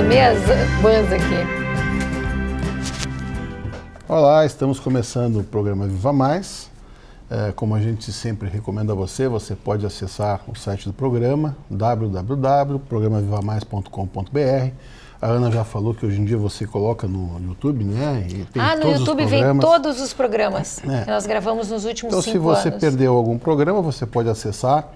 chamei as bandas aqui. Olá, estamos começando o programa Viva Mais. Como a gente sempre recomenda a você, você pode acessar o site do programa, www.programavivamais.com.br. A Ana já falou que hoje em dia você coloca no YouTube, né? E tem no todos YouTube os vem todos os programas que nós gravamos nos últimos 5 anos. Então, se você perdeu algum programa, você pode acessar.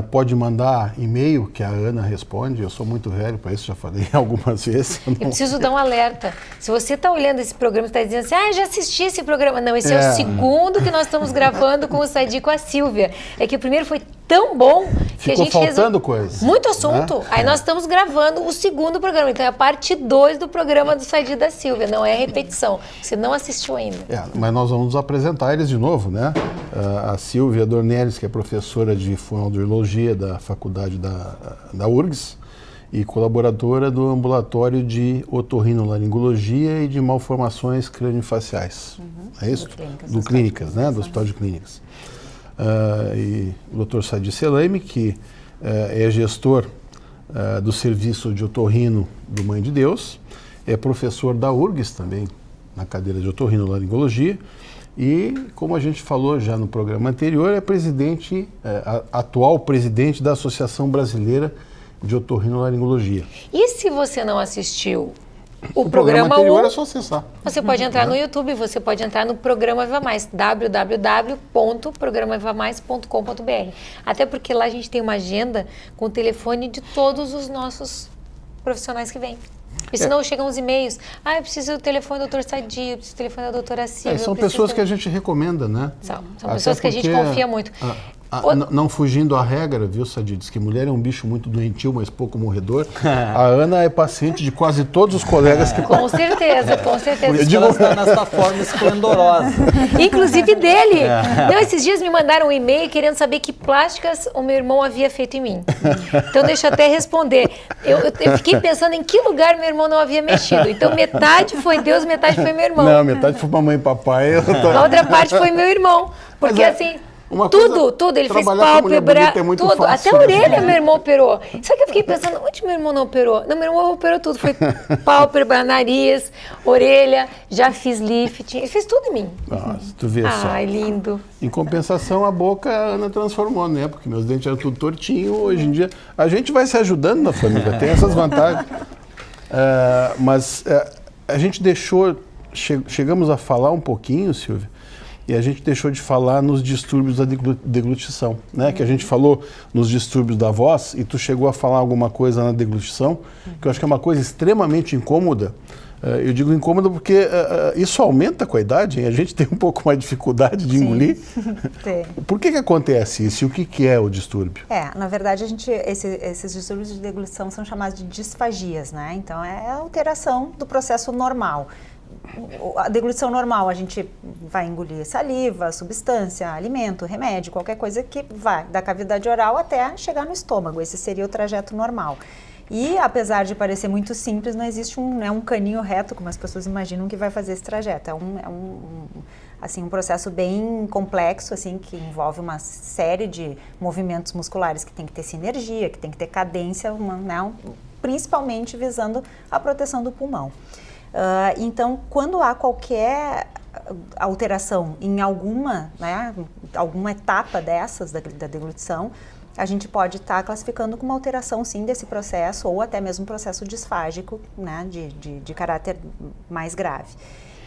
Pode mandar e-mail que a Ana responde. Eu sou muito velho para isso, já falei algumas vezes. Eu preciso dar um alerta. Se você está olhando esse programa e está dizendo assim, já assisti esse programa. Não, esse é o segundo que nós estamos gravando com o Sadi e com a Sílvia. É que o primeiro foi tão bom que a gente faltando coisa. Muito assunto. Né? Aí nós estamos gravando o segundo programa. Então é a parte 2 do programa do Sadi e da Sílvia. Não é repetição. Você não assistiu ainda. Mas nós vamos apresentar eles de novo, né? A Sílvia Dornelles, que é professora de fonoaudiologia da faculdade da URGS e colaboradora do ambulatório de otorrinolaringologia e de malformações craniofaciais. É isso? Do Clínicas, né? Do Hospital de Clínicas. E o Dr. Sadi Seleme, que é gestor do serviço de otorrino do Mãe de Deus, é professor da URGS também, na cadeira de otorrinolaringologia, e, como a gente falou já no programa anterior, é presidente, atual presidente da Associação Brasileira de Otorrinolaringologia. E se você não assistiu o programa anterior, é só acessar. Você pode entrar no YouTube, você pode entrar no Programa Viva Mais, www.programavivamais.com.br. Até porque lá a gente tem uma agenda com o telefone de todos os nossos profissionais que vêm. E senão chegam os e-mails, eu preciso do telefone do Dr. Sadi, eu preciso do telefone da doutora Silvia. São pessoas que a gente recomenda, né? São pessoas que a gente confia muito. Não fugindo à regra, viu, Sadi? Diz que mulher é um bicho muito doentio, mas pouco morredor. A Ana é paciente de quase todos os colegas que... Com certeza, com certeza. Por isso que ela está nessa forma esplendorosa. Inclusive dele. Não, esses dias me mandaram um e-mail querendo saber que plásticas o meu irmão havia feito em mim. Então deixa eu até responder. Eu fiquei pensando em que lugar meu irmão não havia mexido. Então metade foi Deus, metade foi meu irmão. Não, metade foi mamãe e papai. A outra parte foi meu irmão. Porque assim... Tudo, ele fez pálpebra, tudo, até a orelha meu irmão operou. Só que eu fiquei pensando, onde meu irmão não operou? Não, meu irmão operou tudo, foi pálpebra, nariz, orelha, já fiz lifting, ele fez tudo em mim. Nossa, tu vê só. Ai, lindo. Em compensação, a boca a Ana transformou, né? Porque meus dentes eram tudo tortinho, hoje em dia a gente vai se ajudando na família, tem essas vantagens. Mas a gente chegamos a falar um pouquinho, Silvia, e a gente deixou de falar nos distúrbios da deglutição, né? Que a gente falou nos distúrbios da voz e tu chegou a falar alguma coisa na deglutição, que eu acho que é uma coisa extremamente incômoda. Eu digo incômoda porque isso aumenta com a idade, hein? A gente tem um pouco mais de dificuldade de engolir. Tem. Por que acontece isso e o que é o distúrbio? Na verdade, esses distúrbios de deglutição são chamados de disfagias, né? Então, é a alteração do processo normal. A deglutição normal, a gente vai engolir saliva, substância, alimento, remédio, qualquer coisa que vai da cavidade oral até chegar no estômago. Esse seria o trajeto normal. E, apesar de parecer muito simples, não existe um caninho reto, como as pessoas imaginam que vai fazer esse trajeto. É um processo bem complexo, assim, que envolve uma série de movimentos musculares que tem que ter sinergia, que tem que ter cadência, principalmente visando a proteção do pulmão. Então, quando há qualquer alteração em alguma etapa dessas da deglutição, a gente pode estar classificando como alteração, sim, desse processo ou até mesmo um processo disfágico, né, de caráter mais grave.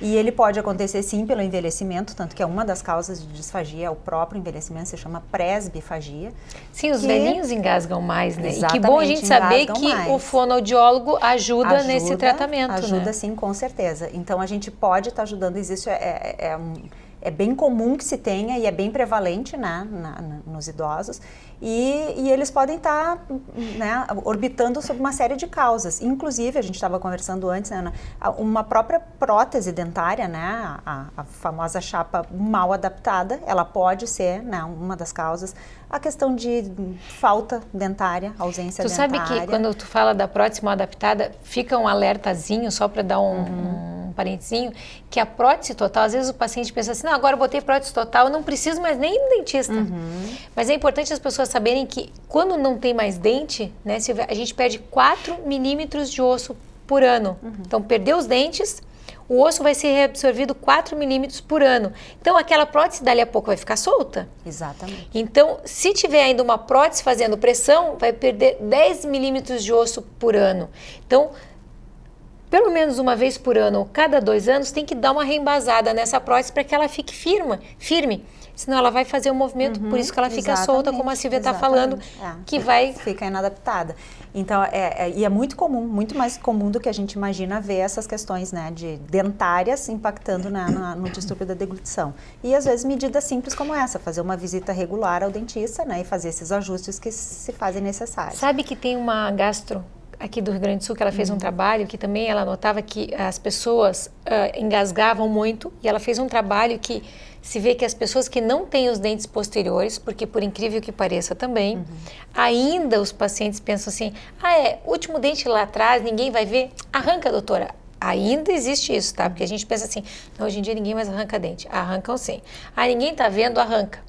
E ele pode acontecer, sim, pelo envelhecimento, tanto que é uma das causas de disfagia, é o próprio envelhecimento, se chama presbifagia. Sim, os velhinhos engasgam mais, né? E que bom a gente saber que o fonoaudiólogo ajuda nesse tratamento, ajuda, né? Sim, com certeza. Então, a gente pode estar ajudando, existe, é bem comum que se tenha e é bem prevalente, né, nos idosos. E eles podem estar, né, orbitando sobre uma série de causas. Inclusive, a gente estava conversando antes, né, uma própria prótese dentária, né, a famosa chapa mal adaptada, ela pode ser, né, uma das causas. A questão de falta dentária, ausência dentária. Tu sabe que quando tu fala da prótese mal adaptada, fica um alertazinho só para dar um parentezinho, que a prótese total, às vezes o paciente pensa assim, não, agora eu botei prótese total, eu não preciso mais nem ir no dentista. Mas é importante as pessoas saberem que quando não tem mais dente, né, a gente perde 4 milímetros de osso por ano. Então, perdeu os dentes, o osso vai ser reabsorvido 4 milímetros por ano. Então, aquela prótese dali a pouco vai ficar solta. Exatamente. Então, se tiver ainda uma prótese fazendo pressão, vai perder 10 milímetros de osso por ano. Então, pelo menos uma vez por ano, ou cada 2 anos, tem que dar uma reembasada nessa prótese para que ela fique firme. Senão ela vai fazer o movimento, por isso que ela fica solta, como a Silvia está falando, que vai... Fica inadaptada. Então, e é muito comum, muito mais comum do que a gente imagina ver essas questões, né, de dentárias impactando no distúrbio da deglutição. E às vezes medidas simples como essa, fazer uma visita regular ao dentista, né, e fazer esses ajustes que se fazem necessários. Sabe que tem uma gastro aqui do Rio Grande do Sul, que ela fez um trabalho que também ela notava que as pessoas engasgavam muito, e ela fez um trabalho que se vê que as pessoas que não têm os dentes posteriores, porque por incrível que pareça também, ainda os pacientes pensam assim, último dente lá atrás, ninguém vai ver, arranca, doutora. Ainda existe isso, tá? Porque a gente pensa assim, não, hoje em dia ninguém mais arranca dente. Arrancam sim. Ninguém tá vendo, arranca.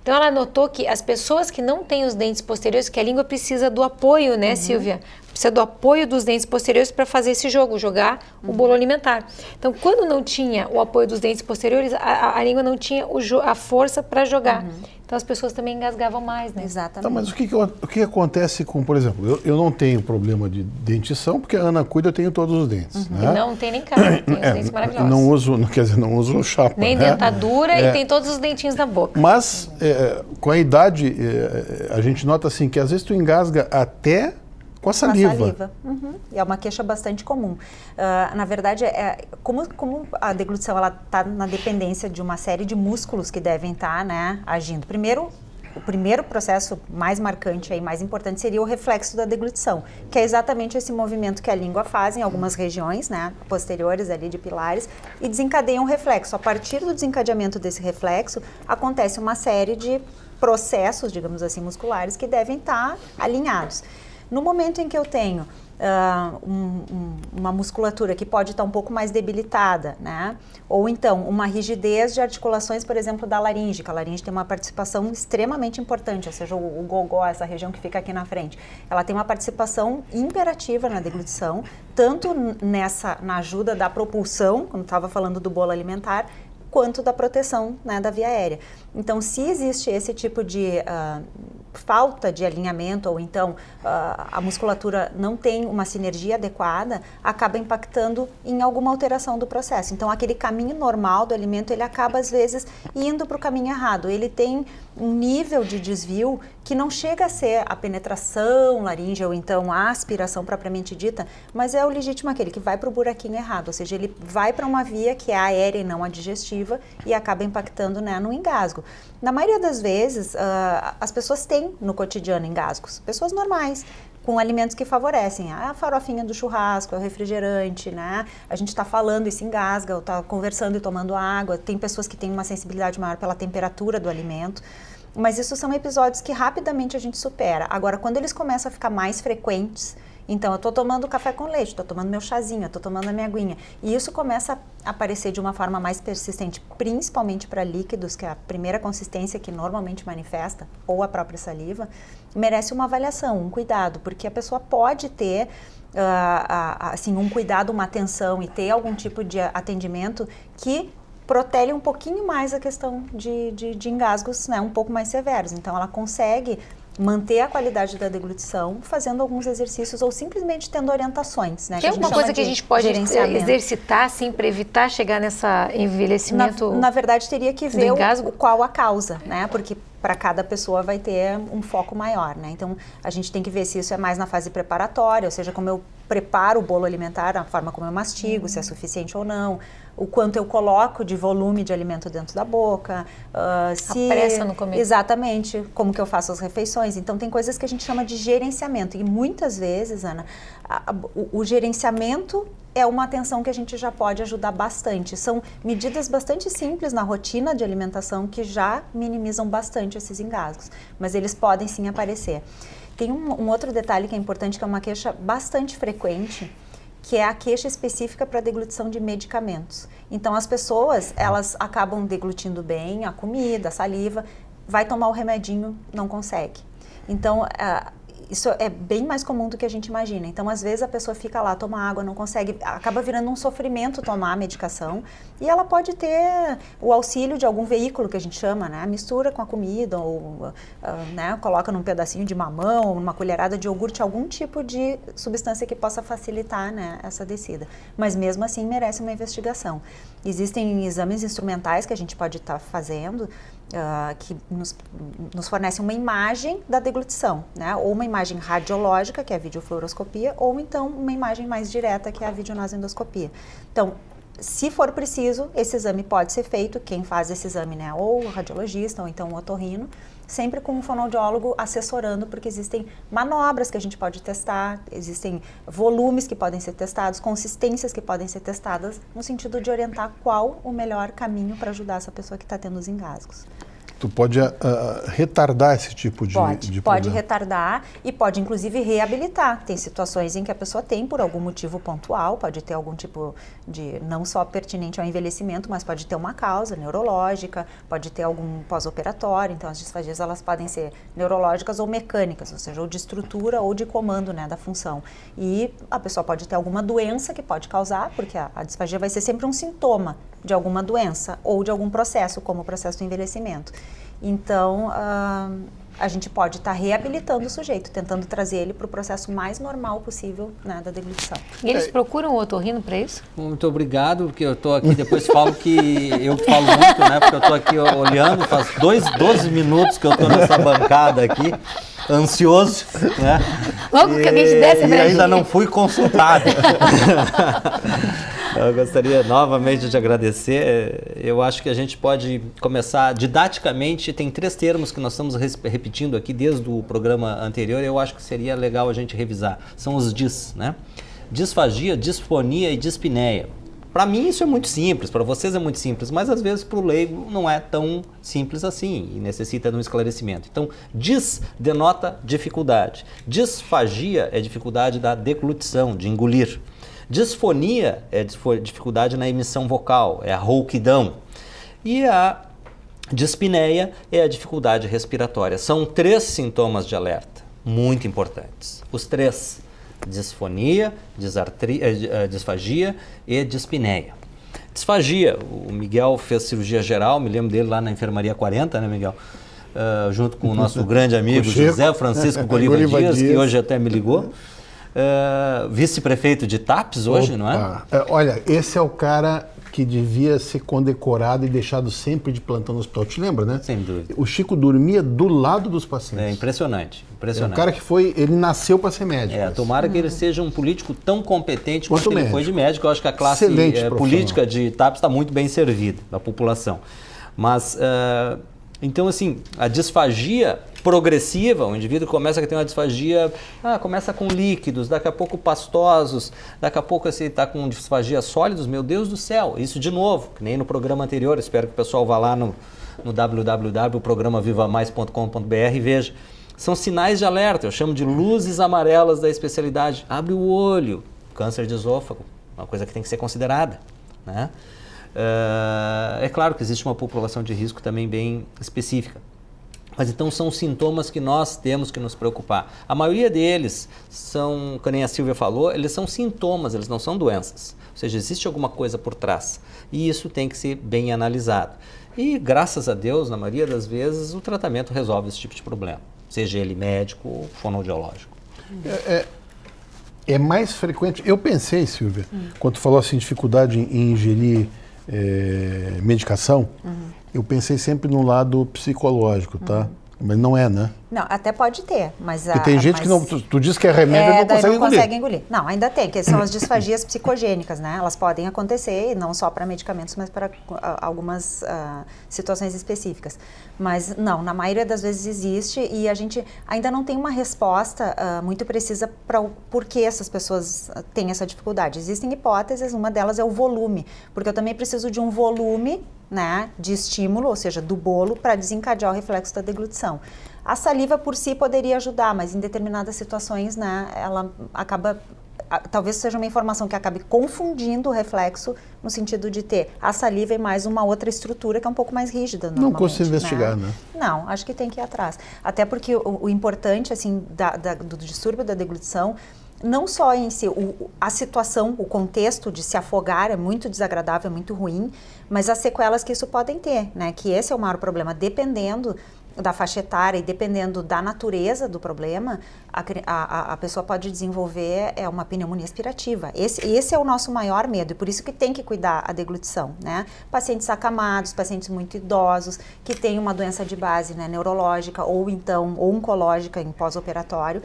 Então, ela notou que as pessoas que não têm os dentes posteriores, que a língua precisa do apoio, né, Silvia? Precisa do apoio dos dentes posteriores para fazer esse jogo, jogar o bolo alimentar. Então, quando não tinha o apoio dos dentes posteriores, a língua não tinha a força para jogar. Então, as pessoas também engasgavam mais, né? Exatamente. Tá, mas o que acontece com, por exemplo, eu não tenho problema de dentição, porque a Ana cuida, eu tenho todos os dentes. Né? Não tem nem cara, tem os dentes maravilhosos. Não uso chapa. Nem né? dentadura e tem todos os dentinhos na boca. Mas, com a idade, a gente nota assim que às vezes tu engasga até com a saliva. E é uma queixa bastante comum. Na verdade, como a deglutição está na dependência de uma série de músculos que devem estar, né, agindo. O primeiro processo mais marcante e mais importante seria o reflexo da deglutição, que é exatamente esse movimento que a língua faz em algumas regiões, né, posteriores ali de pilares, e desencadeia um reflexo. A partir do desencadeamento desse reflexo, acontece uma série de processos, digamos assim, musculares que devem estar alinhados. No momento em que eu tenho uma musculatura que pode estar um pouco mais debilitada, né? Ou então uma rigidez de articulações, por exemplo, da laringe, que a laringe tem uma participação extremamente importante, ou seja, o gogó, essa região que fica aqui na frente, ela tem uma participação imperativa na deglutição, tanto na ajuda da propulsão, como estava falando do bolo alimentar, quanto da proteção, né, da via aérea. Então, se existe esse tipo de falta de alinhamento, ou então a musculatura não tem uma sinergia adequada, acaba impactando em alguma alteração do processo. Então, aquele caminho normal do alimento, ele acaba, às vezes, indo para o caminho errado. Ele tem um nível de desvio que não chega a ser a penetração laríngea ou então a aspiração propriamente dita, mas é o legítimo aquele que vai para o buraquinho errado, ou seja, ele vai para uma via que é aérea e não a digestiva e acaba impactando, né, no engasgo. Na maioria das vezes, as pessoas têm no cotidiano engasgos, pessoas normais, com alimentos que favorecem a farofinha do churrasco, o refrigerante, né? A gente está falando e se engasga, ou está conversando e tomando água. Tem pessoas que têm uma sensibilidade maior pela temperatura do alimento. Mas isso são episódios que rapidamente a gente supera. Agora, quando eles começam a ficar mais frequentes, então eu estou tomando café com leite, estou tomando meu chazinho, estou tomando a minha aguinha, e isso começa a aparecer de uma forma mais persistente, principalmente para líquidos, que é a primeira consistência que normalmente manifesta, ou a própria saliva, merece uma avaliação, um cuidado, porque a pessoa pode ter assim, um cuidado, uma atenção e ter algum tipo de atendimento que protele um pouquinho mais a questão de engasgos, né, um pouco mais severos. Então, ela consegue manter a qualidade da deglutição fazendo alguns exercícios ou simplesmente tendo orientações, né? Tem alguma coisa que a gente pode exercitar, assim, para evitar chegar nesse envelhecimento? Na verdade, teria que ver qual a causa, né? Porque para cada pessoa vai ter um foco maior, né? Então, a gente tem que ver se isso é mais na fase preparatória, ou seja, como eu preparo o bolo alimentar, a forma como eu mastigo, se é suficiente ou não, o quanto eu coloco de volume de alimento dentro da boca, a pressa no começo. Exatamente, como que eu faço as refeições. Então, tem coisas que a gente chama de gerenciamento. E muitas vezes, Ana, o gerenciamento é uma atenção que a gente já pode ajudar bastante. São medidas bastante simples na rotina de alimentação que já minimizam bastante esses engasgos, mas eles podem sim aparecer. Tem um outro detalhe que é importante, que é uma queixa bastante frequente, que é a queixa específica para deglutição de medicamentos. Então, as pessoas, elas acabam deglutindo bem a comida, a saliva, vai tomar o remedinho, não consegue. Então, isso é bem mais comum do que a gente imagina. Então, às vezes, a pessoa fica lá, toma água, não consegue, acaba virando um sofrimento tomar a medicação, e ela pode ter o auxílio de algum veículo que a gente chama, né? Mistura com a comida, ou né? Coloca num pedacinho de mamão, ou numa colherada de iogurte, algum tipo de substância que possa facilitar, né, essa descida. Mas mesmo assim merece uma investigação. Existem exames instrumentais que a gente pode estar fazendo, que nos fornecem uma imagem da deglutição, né? Ou uma imagem radiológica, que é a videofluoroscopia, ou então uma imagem mais direta, que é a videonasoendoscopia. Então, se for preciso, esse exame pode ser feito, quem faz esse exame, né? Ou o radiologista, ou então o otorrino, sempre com um fonoaudiólogo assessorando, porque existem manobras que a gente pode testar, existem volumes que podem ser testados, consistências que podem ser testadas, no sentido de orientar qual o melhor caminho para ajudar essa pessoa que está tendo os engasgos. Tu pode retardar esse tipo de Pode problema. retardar e pode inclusive reabilitar. Tem situações em que a pessoa tem por algum motivo pontual, pode ter algum tipo de, não só pertinente ao envelhecimento, mas pode ter uma causa neurológica, pode ter algum pós-operatório. Então as disfagias elas podem ser neurológicas ou mecânicas, ou seja, ou de estrutura ou de comando, né, da função. E a pessoa pode ter alguma doença que pode causar, porque a disfagia vai ser sempre um sintoma de alguma doença ou de algum processo, como o processo do envelhecimento. Então, a gente pode estar reabilitando o sujeito, tentando trazer ele para o processo mais normal possível, né, da deglutição. E eles procuram o otorrino para isso? Muito obrigado, porque eu estou aqui, depois falo que eu falo muito, né? Porque eu estou aqui olhando, faz 12 minutos que eu estou nessa bancada aqui, ansioso, né? Logo que a gente desce, e ainda não fui consultado. Eu gostaria novamente de agradecer. Eu acho que a gente pode começar didaticamente. Tem 3 termos que nós estamos repetindo aqui desde o programa anterior. Eu acho que seria legal a gente revisar. São os DIS, né? Disfagia, disfonia e dispneia. Para mim isso é muito simples, para vocês é muito simples, mas às vezes para o leigo não é tão simples assim e necessita de um esclarecimento. Então, dis denota dificuldade. Disfagia é dificuldade da deglutição, de engolir. Disfonia é dificuldade na emissão vocal, é a rouquidão. E a dispneia é a dificuldade respiratória. São 3 sintomas de alerta, muito importantes. Os 3, disfonia, disfagia e dispneia. Disfagia, o Miguel fez cirurgia geral, me lembro dele lá na enfermaria 40, né, Miguel? Junto com o nosso grande amigo José Francisco Goliva Dias, que hoje até me ligou. Vice-prefeito de TAPS hoje, não é? Olha, esse é o cara que devia ser condecorado e deixado sempre de plantão no hospital. Te lembra, né? Sem dúvida. O Chico dormia do lado dos pacientes. É impressionante, impressionante. É um cara que ele nasceu para ser médico. Tomara que ele seja um político tão competente quanto ele foi de médico. Eu acho que a classe política de TAPS está muito bem servida, da população. Mas, então assim, a disfagia progressiva, o indivíduo começa a ter uma disfagia, começa com líquidos, daqui a pouco pastosos, daqui a pouco você está com disfagia sólidos, meu Deus do céu, isso de novo, que nem no programa anterior, espero que o pessoal vá lá no www.programavivamais.com.br e veja. São sinais de alerta, eu chamo de luzes amarelas da especialidade. Abre o olho, câncer de esôfago, uma coisa que tem que ser considerada, né? É claro que existe uma população de risco também bem específica. Mas então são sintomas que nós temos que nos preocupar. A maioria deles são, como a Silvia falou, eles são sintomas, eles não são doenças. Ou seja, existe alguma coisa por trás. E isso tem que ser bem analisado. E graças a Deus, na maioria das vezes, o tratamento resolve esse tipo de problema. Seja ele médico ou fonoaudiológico. É mais frequente. Eu pensei, Silvia, quando tu falou assim, dificuldade em ingerir medicação, eu pensei sempre no lado psicológico, tá? Mas não é, né? Não, até pode ter, mas... Porque tem gente que não... Tu diz que é remédio e não consegue engolir. Não, ainda tem, que são as disfagias psicogênicas, né? Elas podem acontecer, não só para medicamentos, mas para algumas situações específicas. Mas não, na maioria das vezes existe e a gente ainda não tem uma resposta muito precisa para o porquê essas pessoas têm essa dificuldade. Existem hipóteses, uma delas é o volume, porque eu também preciso de um volume, né, de estímulo, ou seja, do bolo, para desencadear o reflexo da deglutição. A saliva por si poderia ajudar, mas em determinadas situações, né, ela acaba talvez seja uma informação que acabe confundindo o reflexo no sentido de ter a saliva e mais uma outra estrutura que é um pouco mais rígida normalmente. Não custa investigar, né? Não, acho que tem que ir atrás. Até porque o importante, assim, do distúrbio da deglutição, não só em si, a situação, o contexto de se afogar é muito desagradável, é muito ruim, mas as sequelas que isso podem ter, né? Que esse é o maior problema, dependendo da faixa etária e dependendo da natureza do problema, a pessoa pode desenvolver uma pneumonia aspirativa. Esse é o nosso maior medo e por isso que tem que cuidar a deglutição, né? Pacientes acamados, pacientes muito idosos, que têm uma doença de base, né, neurológica ou então oncológica em pós-operatório,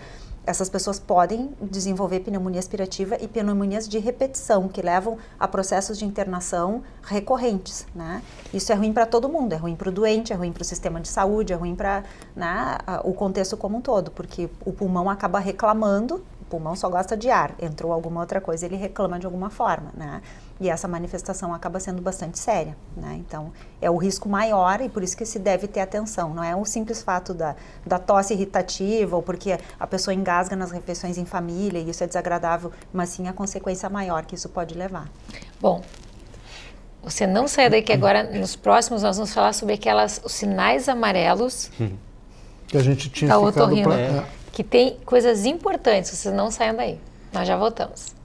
essas pessoas podem desenvolver pneumonia aspirativa e pneumonias de repetição, que levam a processos de internação recorrentes, né? Isso é ruim para todo mundo, é ruim para o doente, é ruim para o sistema de saúde, é ruim para, né, o contexto como um todo, porque o pulmão acaba reclamando, o pulmão só gosta de ar, entrou alguma outra coisa, ele reclama de alguma forma, né? E essa manifestação acaba sendo bastante séria, né? Então, é o risco maior e por isso que se deve ter atenção. Não é o simples fato da tosse irritativa ou porque a pessoa engasga nas refeições em família e isso é desagradável, mas sim a consequência maior que isso pode levar. Bom, você não saia daí que agora, nos próximos, nós vamos falar sobre os sinais amarelos que a gente tinha ficado que tem coisas importantes, vocês não saiam daí. Nós já voltamos.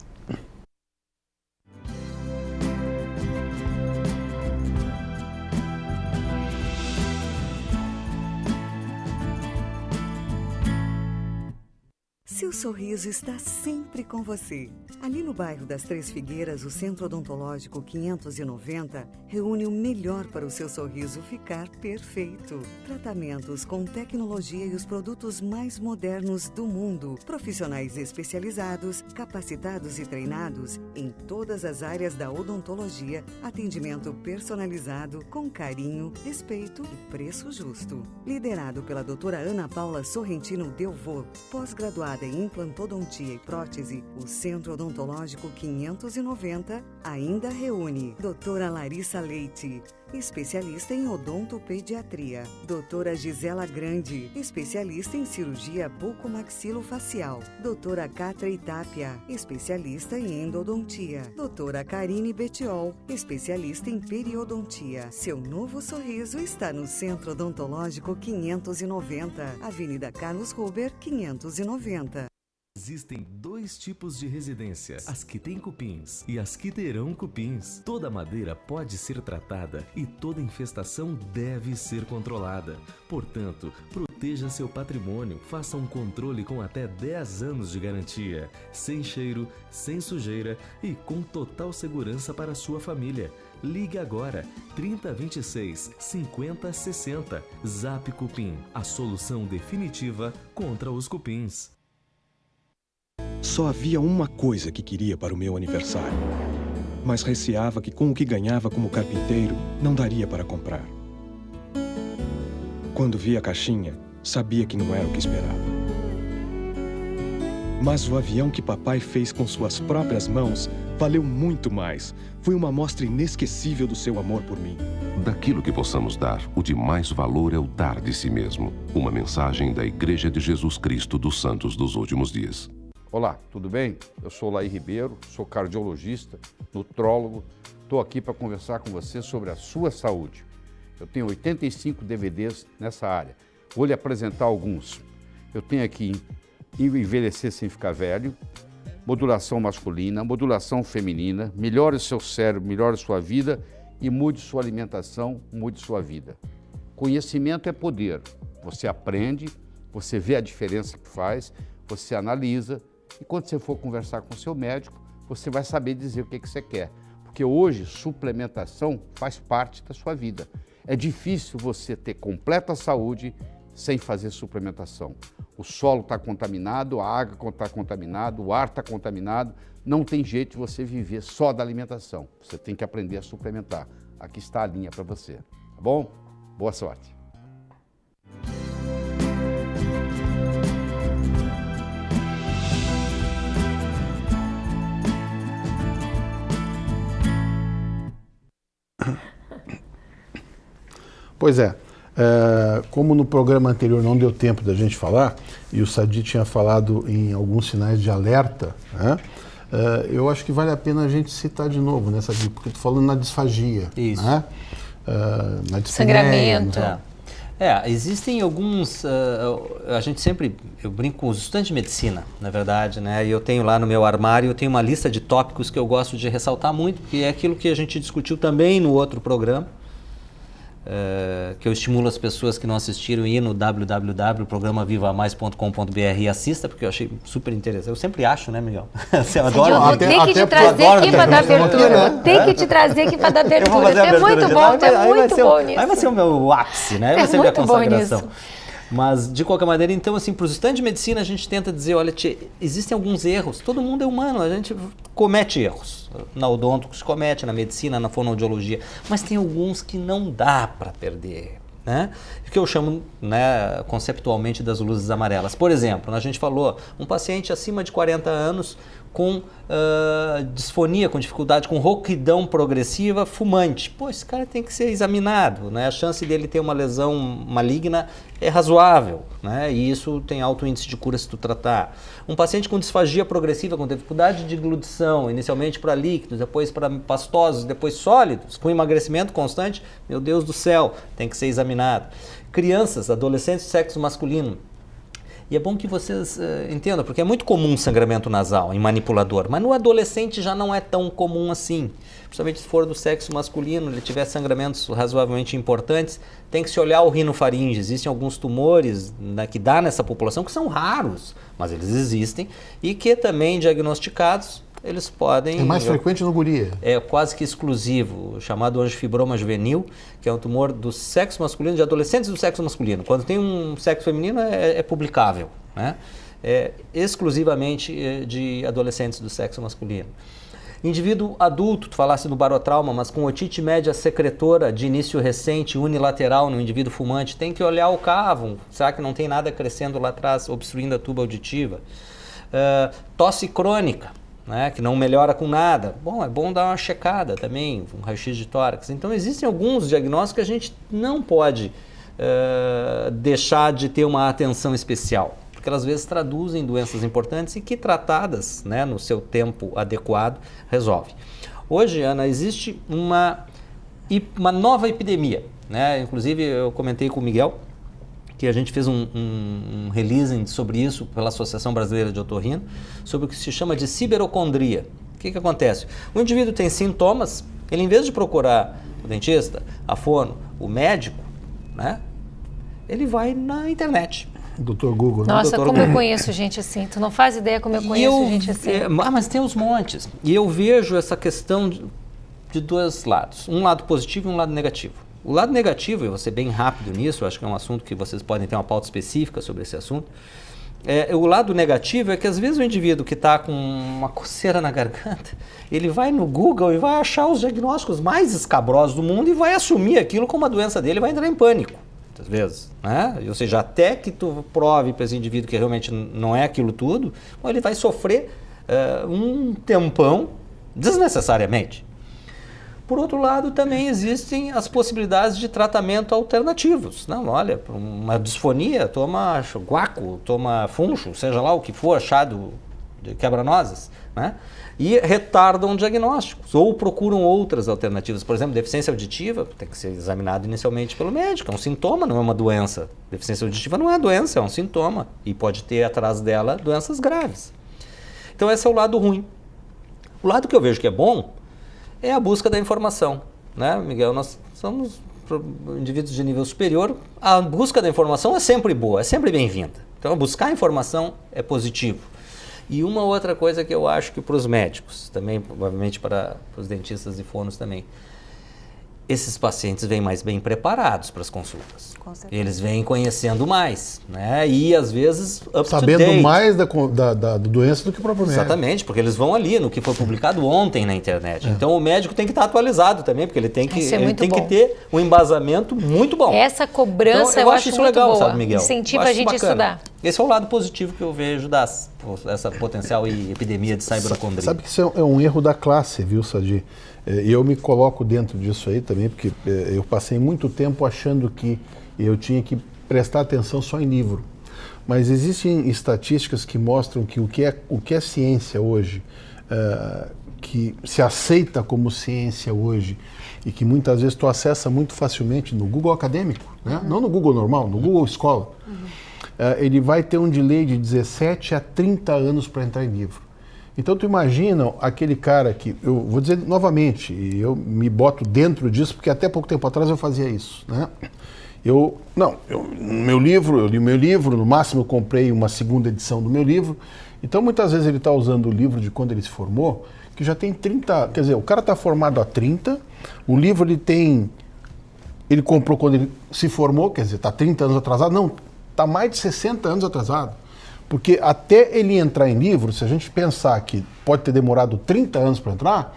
Seu sorriso está sempre com você. Ali no bairro das Três Figueiras, o Centro Odontológico 590 reúne o melhor para o seu sorriso ficar perfeito. Tratamentos com tecnologia e os produtos mais modernos do mundo. Profissionais especializados, capacitados e treinados em todas as áreas da odontologia. Atendimento personalizado, com carinho, respeito e preço justo. Liderado pela doutora Ana Paula Sorrentino Delvaux, pós-graduada em implantodontia e prótese, o Centro Odontológico 590 ainda reúne doutora Larissa Leite, especialista em odontopediatria, doutora Gisela Grande, especialista em cirurgia bucomaxilofacial, doutora Catra Itápia, especialista em endodontia, doutora Karine Betiol, especialista em periodontia. Seu novo sorriso está no Centro Odontológico 590, Avenida Carlos Ruber, 590. Existem dois tipos de residência, as que têm cupins e as que terão cupins. Toda madeira pode ser tratada e toda infestação deve ser controlada. Portanto, proteja seu patrimônio, faça um controle com até 10 anos de garantia, sem cheiro, sem sujeira e com total segurança para sua família. Ligue agora, 3026 5060. Zap Cupim, a solução definitiva contra os cupins. Só havia uma coisa que queria para o meu aniversário, mas receava que com o que ganhava como carpinteiro, não daria para comprar. Quando vi a caixinha, sabia que não era o que esperava. Mas o avião que papai fez com suas próprias mãos valeu muito mais. Foi uma mostra inesquecível do seu amor por mim. Daquilo que possamos dar, o de mais valor é o dar de si mesmo. Uma mensagem da Igreja de Jesus Cristo dos Santos dos Últimos Dias. Olá, tudo bem? Eu sou Laí Ribeiro, sou cardiologista, nutrólogo. Estou aqui para conversar com você sobre a sua saúde. Eu tenho 85 DVDs nessa área. Vou lhe apresentar alguns. Eu tenho aqui Envelhecer Sem Ficar Velho, Modulação Masculina, Modulação Feminina, Melhore o seu cérebro, melhore sua vida e mude sua alimentação, mude sua vida. Conhecimento é poder. Você aprende, você vê a diferença que faz, você analisa, e quando você for conversar com o seu médico, você vai saber dizer o que você quer. Porque hoje, suplementação faz parte da sua vida. É difícil você ter completa saúde sem fazer suplementação. O solo está contaminado, a água está contaminada, o ar está contaminado. Não tem jeito de você viver só da alimentação. Você tem que aprender a suplementar. Aqui está a linha para você. Tá bom? Boa sorte. Pois é, como no programa anterior não deu tempo da gente falar, e o Sadi tinha falado em alguns sinais de alerta, né? eu acho que vale a pena a gente citar de novo, né, Sadi? Porque tu falando na disfagia. Isso. Né? Na dispneia, Sangramento. Existem alguns, eu brinco com os estudantes de medicina, na verdade, né? E eu tenho lá no meu armário, eu tenho uma lista de tópicos que eu gosto de ressaltar muito, que é aquilo que a gente discutiu também no outro programa, que eu estimulo as pessoas que não assistiram a ir no www.programavivamais.com.br e assista, porque eu achei super interessante. Eu sempre acho, né, Miguel? Você adora. Eu vou ter que te trazer aqui para dar abertura. Vou ter que te trazer aqui para dar abertura. É muito bom, é muito bom nisso. Aí vai ser o meu ápice, né? Aí vai ser a minha consagração. Mas, de qualquer maneira, então, assim, para os estudantes de medicina, a gente tenta dizer, olha, existem alguns erros, todo mundo é humano, a gente comete erros. Na odonto se comete, na medicina, na fonoaudiologia, mas tem alguns que não dá para perder, né? Que eu chamo, né, conceptualmente das luzes amarelas. Por exemplo, a gente falou, um paciente acima de 40 anos com disfonia, com dificuldade, com rouquidão progressiva, fumante. Pô, esse cara tem que ser examinado, né? A chance dele ter uma lesão maligna é razoável, né? E isso tem alto índice de cura se tu tratar. Um paciente com disfagia progressiva, com dificuldade de deglutição, inicialmente para líquidos, depois para pastosos, depois sólidos, com emagrecimento constante, meu Deus do céu, tem que ser examinado. Crianças, adolescentes, sexo masculino. E é bom que vocês entendam, porque é muito comum sangramento nasal em manipulador, mas no adolescente já não é tão comum assim. Principalmente se for do sexo masculino, ele tiver sangramentos razoavelmente importantes, tem que se olhar o rinofaringe. Existem alguns tumores, né, que dá nessa população, que são raros, mas eles existem, e que também diagnosticados, eles podem... É mais frequente no guri. É quase que exclusivo, chamado angiofibroma juvenil, que é um tumor do sexo masculino, de adolescentes do sexo masculino. Quando tem um sexo feminino, é publicável, né? É exclusivamente de adolescentes do sexo masculino. Indivíduo adulto, tu falasse do barotrauma, mas com otite média secretora de início recente, unilateral no indivíduo fumante, tem que olhar o cavo, será que não tem nada crescendo lá atrás, obstruindo a tuba auditiva? Tosse crônica, né, que não melhora com nada. Bom, é bom dar uma checada também, um raio-x de tórax. Então existem alguns diagnósticos que a gente não pode deixar de ter uma atenção especial, porque elas às vezes traduzem doenças importantes e que tratadas, né, no seu tempo adequado, resolve. Hoje, Ana, existe uma nova epidemia, né? Inclusive eu comentei com o Miguel que a gente fez um releasing sobre isso pela Associação Brasileira de Otorrino, sobre o que se chama de ciberocondria. O que acontece? O indivíduo tem sintomas, ele em vez de procurar o dentista, a fono, o médico, né, ele vai na internet. Dr. Google. Nossa, Dr. como Google. eu conheço gente assim. Tu não faz ideia como eu conheço gente assim. Mas tem os montes. E eu vejo essa questão de dois lados. Um lado positivo e um lado negativo. O lado negativo, eu vou ser bem rápido nisso, acho que é um assunto que vocês podem ter uma pauta específica sobre esse assunto. O lado negativo é que às vezes o indivíduo que está com uma coceira na garganta, ele vai no Google e vai achar os diagnósticos mais escabrosos do mundo e vai assumir aquilo como a doença dele e vai entrar em pânico. Muitas vezes, né? Ou seja, até que tu prove para esse indivíduo que realmente não é aquilo tudo, ele vai sofrer um tempão desnecessariamente. Por outro lado, também existem as possibilidades de tratamento alternativos. Não, olha, para uma disfonia, toma guaco, toma funcho, seja lá o que for, achado de quebra-nozes, né? E retardam diagnósticos ou procuram outras alternativas. Por exemplo, deficiência auditiva tem que ser examinado inicialmente pelo médico. É um sintoma, não é uma doença. Deficiência auditiva não é doença, é um sintoma. E pode ter atrás dela doenças graves. Então esse é o lado ruim. O lado que eu vejo que é bom é a busca da informação, né, Miguel? Nós somos indivíduos de nível superior, a busca da informação é sempre boa, é sempre bem-vinda. Então, buscar informação é positivo. E uma outra coisa que eu acho que para os médicos, também provavelmente para os dentistas e fonos também, esses pacientes vêm mais bem preparados para as consultas. Com certeza. Eles vêm conhecendo mais, né? E às vezes sabendo mais da doença do que o próprio médico. Exatamente, porque eles vão ali no que foi publicado ontem na internet. Então o médico tem que estar atualizado também, porque ele tem que ter um embasamento muito bom. Essa cobrança então, eu acho isso muito legal, boa. sabe, Miguel? Incentiva a gente a estudar. Esse é o lado positivo que eu vejo dessa potencial epidemia de ciberocondria. Sabe que isso é um erro da classe, viu, Sadi? E eu me coloco dentro disso aí também, porque eu passei muito tempo achando que eu tinha que prestar atenção só em livro. mas existem estatísticas que mostram que o que é ciência hoje, que se aceita como ciência hoje e que muitas vezes tu acessa muito facilmente no Google Acadêmico, né? Não no Google normal, no Google Escola, ele vai ter um delay de 17 a 30 anos para entrar em livro. Então tu imagina aquele cara que, eu vou dizer novamente, e eu me boto dentro disso porque até pouco tempo atrás eu fazia isso, né? Eu li meu livro, no máximo eu comprei uma segunda edição do meu livro, então muitas vezes ele está usando o livro de quando ele se formou, que já tem 30, quer dizer, o cara está formado há 30, o livro ele comprou quando ele se formou, quer dizer, está 30 anos atrasado, não, está mais de 60 anos atrasado, porque até ele entrar em livro, se a gente pensar que pode ter demorado 30 anos para entrar,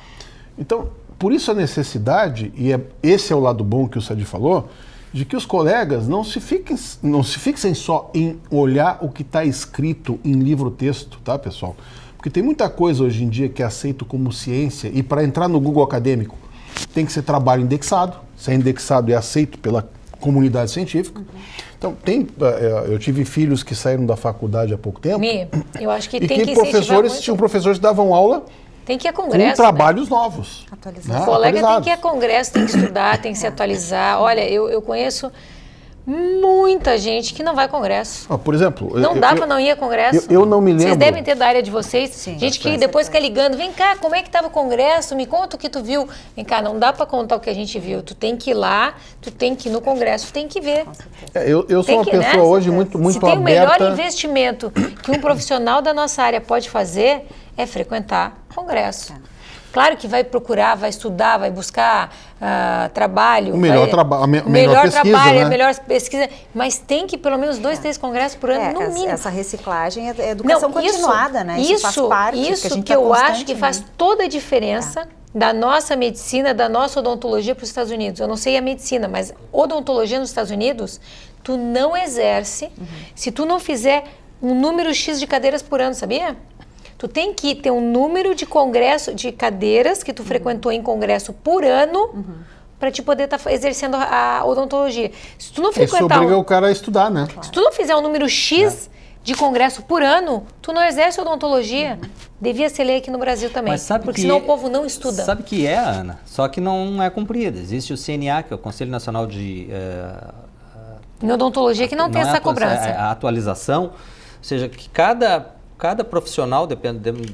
então, por isso a necessidade, e esse é o lado bom que o Sadi falou, de que os colegas não se fixem só em olhar o que está escrito em livro-texto, tá, pessoal? Porque tem muita coisa hoje em dia que é aceito como ciência e para entrar no Google Acadêmico tem que ser trabalho indexado, se é indexado é aceito pela comunidade científica. Então, eu tive filhos que saíram da faculdade há pouco tempo. Eu acho que e tem que tinham professores que davam aula tem que ir a congresso, com trabalhos novos. Né? O colega tem que ir a congresso, tem que estudar, tem que se atualizar. Olha, eu conheço muita gente que não vai a congresso. Por exemplo... Não dá para não ir a congresso. Eu não me lembro... Vocês devem ter da área de vocês. Sim, gente que depois fica ligando, vem cá, como é que estava o congresso? Me conta o que tu viu. Vem cá, não dá para contar o que a gente viu. Tu tem que ir lá, tu tem que ir no congresso, tu tem que ver. Eu sou uma pessoa hoje muito aberta... Se tem o melhor investimento que um profissional da nossa área pode fazer, é frequentar congresso. Claro que vai procurar, vai estudar, vai buscar trabalho. A melhor pesquisa, trabalho, né? A melhor pesquisa, mas tem que pelo menos 2, 3 congressos por ano, no mínimo. Essa reciclagem é educação continuada, né? Isso faz parte. Isso que eu acho que faz toda a diferença da nossa medicina, da nossa odontologia para os Estados Unidos. Eu não sei a medicina, mas odontologia nos Estados Unidos, tu não exerce se tu não fizer um número X de cadeiras por ano, sabia? Tu tem que ter um número de de cadeiras que tu frequentou em congresso por ano para te poder estar exercendo a odontologia. Se tu não frequentar... Isso obriga o cara a estudar, né? Se tu não fizer um número X de congresso por ano, tu não exerce odontologia. Devia ser lei aqui no Brasil também, mas sabe porque senão o povo não estuda. Sabe que Ana? Só que não é cumprida. Existe o CNA, que é o Conselho Nacional de... Em odontologia que não tem essa cobrança. A atualização, ou seja, que cada profissional,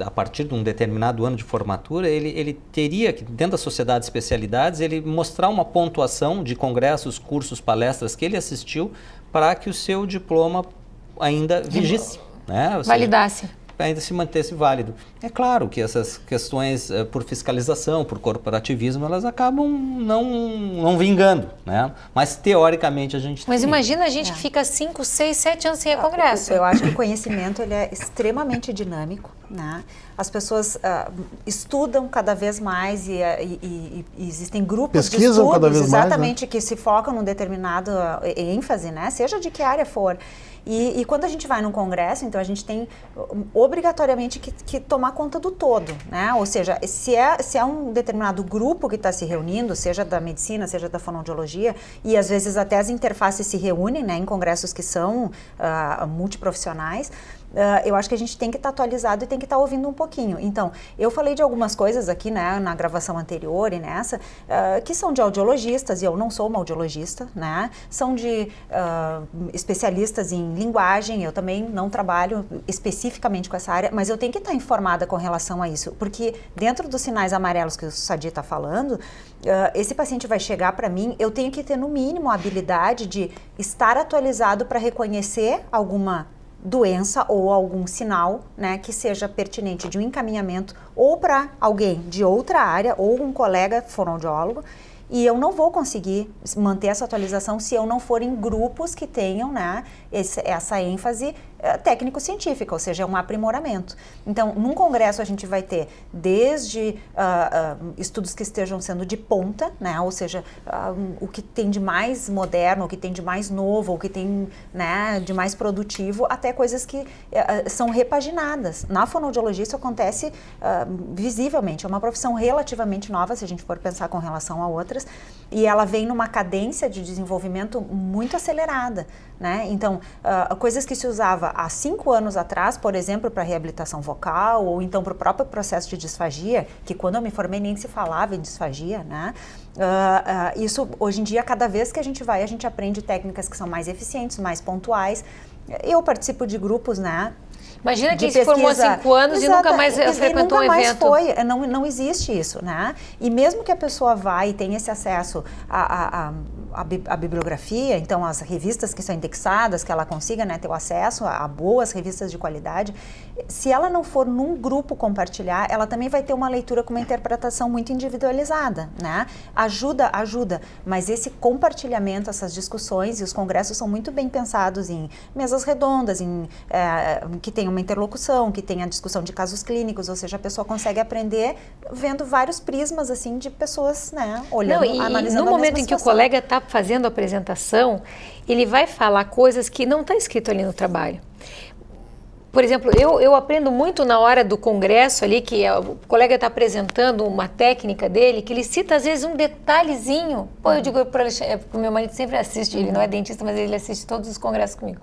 a partir de um determinado ano de formatura, ele teria que, dentro da sociedade de especialidades, ele mostrar uma pontuação de congressos, cursos, palestras que ele assistiu para que o seu diploma ainda vigisse, né? Validasse. Ainda se mantesse válido. É claro que essas questões por fiscalização, por corporativismo, elas acabam não vingando, né? Mas teoricamente a gente Mas imagina a gente que fica 5, 6, 7 anos sem ir a congresso. Eu acho que o conhecimento ele é extremamente dinâmico, né? As pessoas estudam cada vez mais e existem grupos de estudos cada vez exatamente mais, né? Que se focam num determinado ênfase, né? Seja de que área for. E quando a gente vai num congresso, então a gente tem obrigatoriamente que tomar conta do todo, né? Ou seja, se é um determinado grupo que está se reunindo, seja da medicina, seja da fonoaudiologia, e às vezes até as interfaces se reúnem, né, em congressos que são multiprofissionais, eu acho que a gente tem que estar atualizado e tem que estar ouvindo um pouquinho. Então, eu falei de algumas coisas aqui, né, na gravação anterior e nessa, que são de audiologistas, e eu não sou uma audiologista, né, são de especialistas em linguagem, eu também não trabalho especificamente com essa área, mas eu tenho que estar informada com relação a isso, porque dentro dos sinais amarelos que o Sadi está falando, esse paciente vai chegar para mim, eu tenho que ter no mínimo a habilidade de estar atualizado para reconhecer alguma doença ou algum sinal, né, que seja pertinente de um encaminhamento ou para alguém de outra área ou um colega fonoaudiólogo, e eu não vou conseguir manter essa atualização se eu não for em grupos que tenham, né, essa ênfase técnico-científica, ou seja, é um aprimoramento. Então, num congresso a gente vai ter desde estudos que estejam sendo de ponta, né, ou seja, o que tem de mais moderno, o que tem de mais novo, o que tem, né, de mais produtivo, até coisas que são repaginadas. Na fonoaudiologia isso acontece visivelmente, é uma profissão relativamente nova, se a gente for pensar com relação a outras, outras, e ela vem numa cadência de desenvolvimento muito acelerada, né? Então, coisas que se usava há 5 anos atrás, por exemplo, para reabilitação vocal, ou então para o próprio processo de disfagia, que quando eu me formei nem se falava em disfagia, né? Isso, hoje em dia, cada vez que a gente vai, a gente aprende técnicas que são mais eficientes, mais pontuais. Eu participo de grupos, né? Imagina quem se formou há 5 anos e nunca mais frequentou um evento. Não existe isso, né? E mesmo que a pessoa vá e tenha esse acesso à bibliografia, então as revistas que são indexadas, que ela consiga, né, ter o acesso a boas revistas de qualidade, se ela não for num grupo compartilhar, ela também vai ter uma leitura com uma interpretação muito individualizada, né? Ajuda, mas esse compartilhamento, essas discussões e os congressos são muito bem pensados em mesas redondas, que tem uma interlocução, que tem a discussão de casos clínicos, ou seja, a pessoa consegue aprender vendo vários prismas, assim, de pessoas, né, olhando, analisando no momento em que o colega está fazendo a apresentação, ele vai falar coisas que não está escrito ali no trabalho. Por exemplo, eu aprendo muito na hora do congresso ali, que o colega está apresentando uma técnica dele, que ele cita às vezes um detalhezinho. Pô, eu digo para o meu marido sempre assiste, ele não é dentista, mas ele assiste todos os congressos comigo.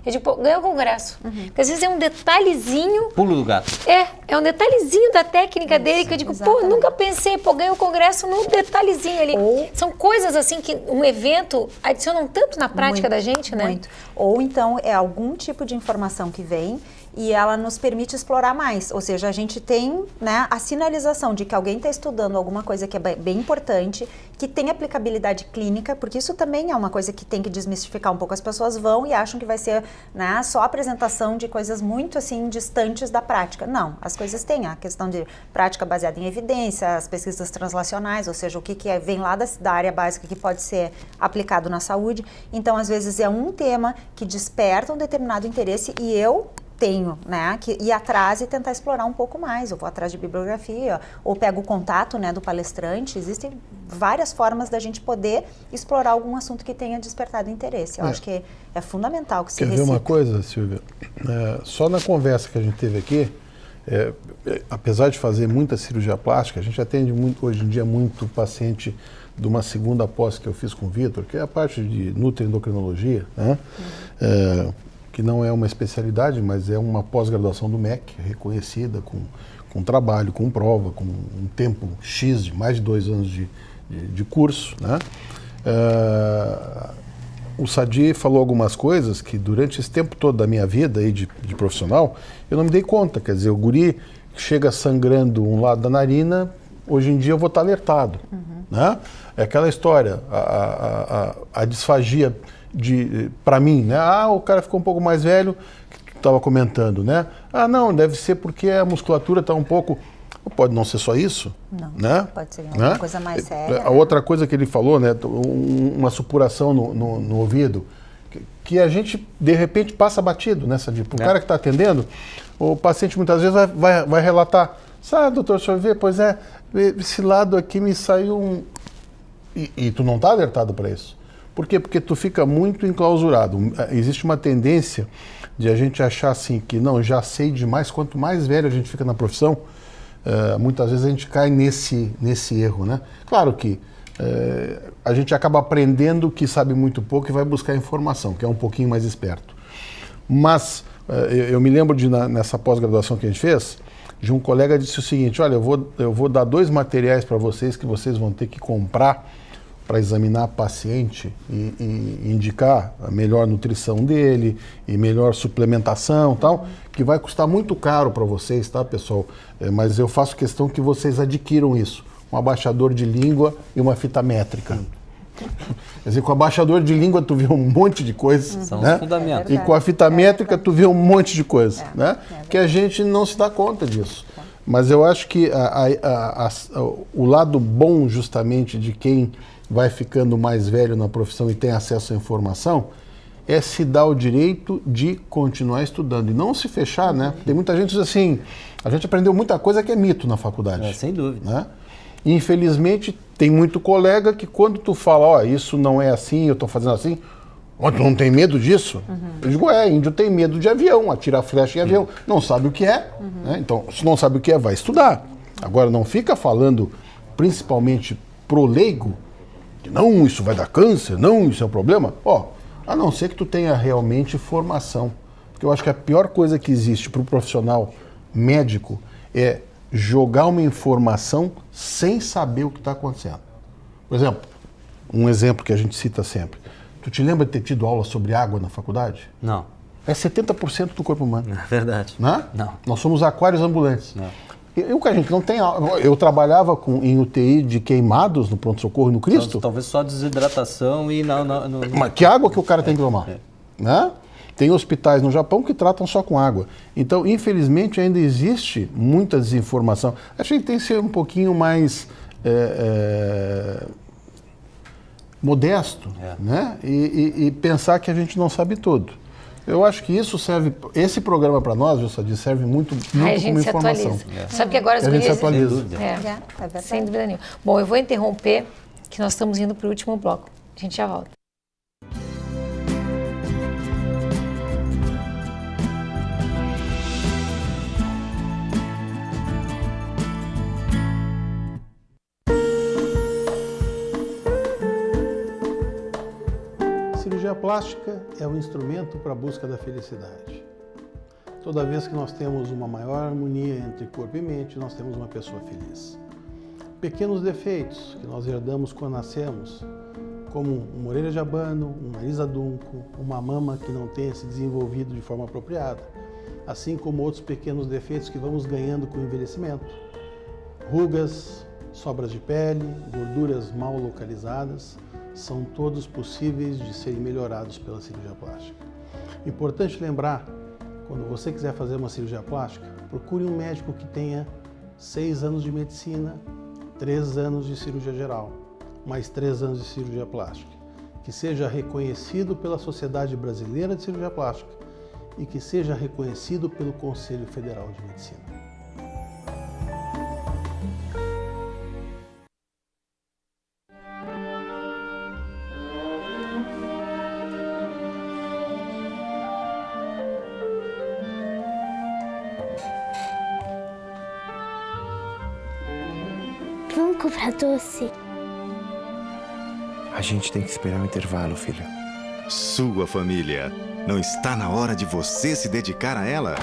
Eu digo, pô, ganhou o congresso. Porque às vezes é um detalhezinho... Pulo do gato. É um detalhezinho da técnica dele que eu digo, exatamente. Pô, nunca pensei, ganhou o congresso num detalhezinho ali. São coisas assim que um evento adicionam tanto na prática da gente, né? Muito. Ou então é algum tipo de informação que vem e ela nos permite explorar mais. Ou seja, a gente tem, né, a sinalização de que alguém está estudando alguma coisa que é bem importante, que tem aplicabilidade clínica, porque isso também é uma coisa que tem que desmistificar um pouco. As pessoas vão e acham que vai ser, né, só apresentação de coisas muito assim distantes da prática. Não, as coisas têm a questão de prática baseada em evidência, as pesquisas translacionais, ou seja, o que vem lá da área básica que pode ser aplicado na saúde. Então, às vezes é um tema que desperta um determinado interesse e eu tenho, né, que ir atrás e tentar explorar um pouco mais. Eu vou atrás de bibliografia, ou pego o contato, né, do palestrante. Existem várias formas da gente poder explorar algum assunto que tenha despertado interesse. Eu acho que é fundamental que se recicle. Quer ver uma coisa, Silvia? Só na conversa que a gente teve aqui, apesar de fazer muita cirurgia plástica, a gente atende hoje em dia muito paciente de uma segunda pós que eu fiz com o Vitor, que é a parte de nutroendocrinologia, né? Que não é uma especialidade, mas é uma pós-graduação do MEC, reconhecida, com trabalho, com prova, com um tempo X de mais de 2 anos de curso, né? O Sadi falou algumas coisas que durante esse tempo todo da minha vida aí de profissional, eu não me dei conta. Quer dizer, o guri que chega sangrando um lado da narina, hoje em dia eu vou estar alertado, né? É aquela história, a disfagia para mim, né? O cara ficou um pouco mais velho, que tu estava comentando, né? Não, deve ser porque a musculatura está um pouco... Pode não ser só isso, não, né? Pode ser uma coisa mais séria. A outra coisa que ele falou, né? Uma supuração no ouvido, que a gente, de repente, passa batido, né, Sadi? O cara que está atendendo, o paciente muitas vezes vai relatar, sabe, doutor, deixa eu ver, pois esse lado aqui me saiu um... E tu não está alertado para isso. Por quê? Porque tu fica muito enclausurado. Existe uma tendência de a gente achar assim que não, já sei demais. Quanto mais velho a gente fica na profissão, muitas vezes a gente cai nesse erro, né? Claro que a gente acaba aprendendo que sabe muito pouco e vai buscar informação, que é um pouquinho mais esperto. Mas eu me lembro nessa pós-graduação que a gente fez, de um colega disse o seguinte, olha, eu vou dar 2 materiais para vocês que vocês vão ter que comprar para examinar a paciente e indicar a melhor nutrição dele e melhor suplementação e tal, que vai custar muito caro para vocês, tá, pessoal? Mas eu faço questão que vocês adquiram isso. Um abaixador de língua e uma fita métrica. Quer dizer, com o abaixador de língua tu vê um monte de coisas, são né? os fundamentos. E com a fita métrica tu vê um monte de coisas, né? Que a gente não se dá conta disso. Mas eu acho que o lado bom justamente de quem vai ficando mais velho na profissão e tem acesso à informação, é se dar o direito de continuar estudando e não se fechar, né? Tem muita gente que diz assim, a gente aprendeu muita coisa que é mito na faculdade. Sem dúvida. Né? E, infelizmente, tem muito colega que quando tu fala, isso não é assim, eu estou fazendo assim, tu não tem medo disso? Eu digo, índio tem medo de avião, atira flecha em avião, não sabe o que é, né? Então, se não sabe o que é, vai estudar. Agora, não fica falando, principalmente pro leigo, não, isso vai dar câncer, não, isso é um problema. A não ser que tu tenha realmente formação. Porque eu acho que a pior coisa que existe para o profissional médico é jogar uma informação sem saber o que está acontecendo. Por exemplo, um exemplo que a gente cita sempre. Tu te lembra de ter tido aula sobre água na faculdade? Não. É 70% do corpo humano. É verdade. Né? Não. Nós somos aquários ambulantes. Não. A gente não tem aula. Eu trabalhava em UTI de queimados no pronto-socorro no Cristo. Talvez só desidratação e não. Mas que água que o cara tem que tomar? Né? Tem hospitais no Japão que tratam só com água. Então, infelizmente, ainda existe muita desinformação. Acho que a gente tem que ser um pouquinho mais modesto, né? E pensar que a gente não sabe tudo. Eu acho que isso serve, esse programa para nós, Jussadir, serve muito como informação. Sabe que agora as a gente se atualiza. Sem dúvida nenhuma. Bom, eu vou interromper, que nós estamos indo para o último bloco. A gente já volta. Cirurgia plástica é um instrumento para a busca da felicidade. Toda vez que nós temos uma maior harmonia entre corpo e mente, nós temos uma pessoa feliz. Pequenos defeitos que nós herdamos quando nascemos, como uma orelha de abano, um nariz adunco, uma mama que não tenha se desenvolvido de forma apropriada, assim como outros pequenos defeitos que vamos ganhando com o envelhecimento, rugas, sobras de pele, gorduras mal localizadas, são todos possíveis de serem melhorados pela cirurgia plástica. Importante lembrar, quando você quiser fazer uma cirurgia plástica, procure um médico que tenha 6 anos de medicina, 3 anos de cirurgia geral, mais 3 anos de cirurgia plástica, que seja reconhecido pela Sociedade Brasileira de Cirurgia Plástica e que seja reconhecido pelo Conselho Federal de Medicina. Vamos comprar doce. A gente tem que esperar o intervalo, filho. Sua família. Não está na hora de você se dedicar a ela?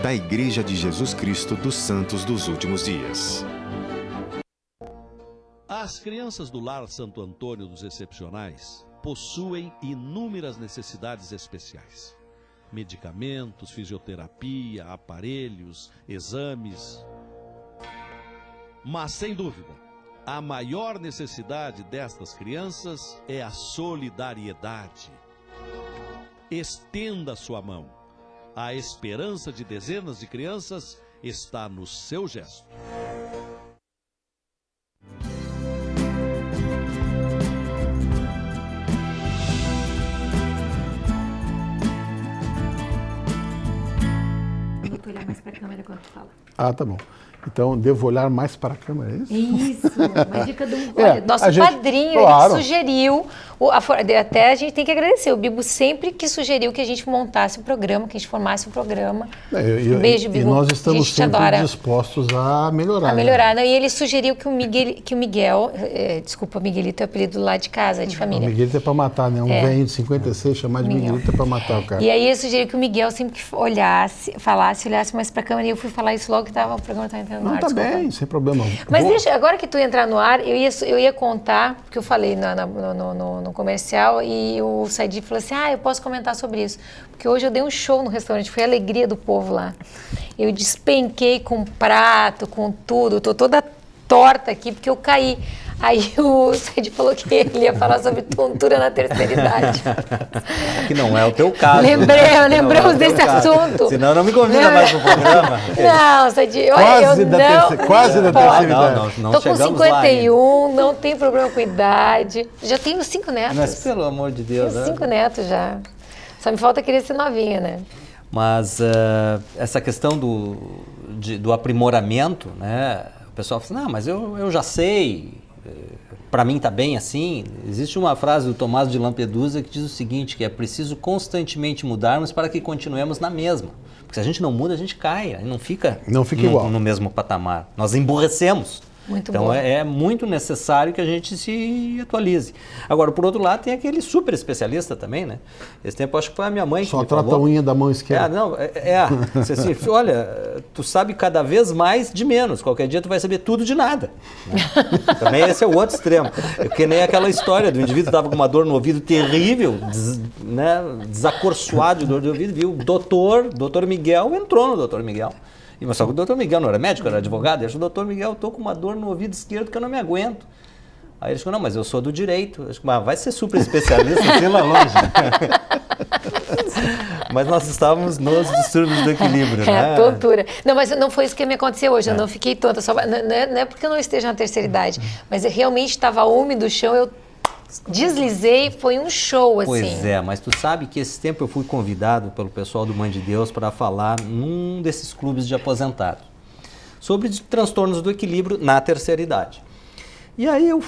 Da Igreja de Jesus Cristo dos Santos dos Últimos Dias. As crianças do Lar Santo Antônio dos Excepcionais possuem inúmeras necessidades especiais. Medicamentos, fisioterapia, aparelhos, exames. Mas, sem dúvida, a maior necessidade destas crianças é a solidariedade. Estenda sua mão. A esperança de dezenas de crianças está no seu gesto. Vou olhar mais para a câmera quando fala. Ah, tá bom. Então, devo olhar mais para a câmera, é isso? Isso, uma dica do nosso padrinho, ele sugeriu, até a gente tem que agradecer, o Bibo sempre que sugeriu que a gente montasse o programa, que a gente formasse o programa. Um beijo, Bibo. E nós estamos sempre dispostos a melhorar. A melhorar, né? E ele sugeriu que o Miguel, desculpa, Miguelito é o apelido lá de casa, de família. O Miguelito é para matar, né? Um velho de 56 chamar de Miguelito é para matar o cara. E aí ele sugeriu que o Miguel sempre que olhasse mais para a câmera, e eu fui falar isso logo que o programa estava entrando no ar. Não, tá bem, sem problema. Mas deixa, agora que tu entrar no ar, eu ia contar, porque eu falei no comercial e o Saidi falou assim, eu posso comentar sobre isso. Porque hoje eu dei um show no restaurante, foi a alegria do povo lá. Eu despenquei com prato, com tudo, tô toda torta aqui porque eu caí. Aí o Saidi falou que ele ia falar sobre tontura na terceira idade. Que não é o teu caso. Lembramos desse assunto. Senão não me convida mais pro programa. Não, Saidi, quase da terceira idade. Não tô com 51, lá, não tem problema com idade. Já tenho 5 netos. Mas pelo amor de Deus. Tenho 5 netos já. Só me falta querer ser novinha, né? Mas essa questão do aprimoramento, né? O pessoal fala assim, não, mas eu já sei... Para mim está bem assim. Existe uma frase do Tomás de Lampedusa que diz o seguinte, que é preciso constantemente mudarmos para que continuemos na mesma. Porque se a gente não muda, a gente cai, não fica igual. No mesmo patamar. Nós emburrecemos. Então é muito necessário que a gente se atualize. Agora, por outro lado, tem aquele super especialista também, né? Esse tempo acho que foi a minha mãe que me falou. Só trata a unha da mão esquerda. Assim, olha, tu sabe cada vez mais de menos. Qualquer dia tu vai saber tudo de nada. Né? Também esse é o outro extremo. Que nem aquela história do indivíduo que estava com uma dor no ouvido terrível, desacorçoado de dor de ouvido, viu? O doutor Miguel entrou no doutor Miguel. Mas só que o doutor Miguel não era médico, era advogado. Ele disse, doutor Miguel, eu estou com uma dor no ouvido esquerdo que eu não me aguento. Aí ele disse, não, mas eu sou do direito. Eu disse, mas vai ser super especialista, sei lá longe. Mas nós estávamos nos distúrbios do equilíbrio, né? Tontura. Não, mas não foi isso que me aconteceu hoje, eu não fiquei tonta. Não é porque eu não esteja na terceira idade, mas realmente estava úmido o chão, eu deslizei, foi um show, assim. Pois é, mas tu sabe que esse tempo eu fui convidado pelo pessoal do Mãe de Deus para falar num desses clubes de aposentados sobre transtornos do equilíbrio na terceira idade. E aí eu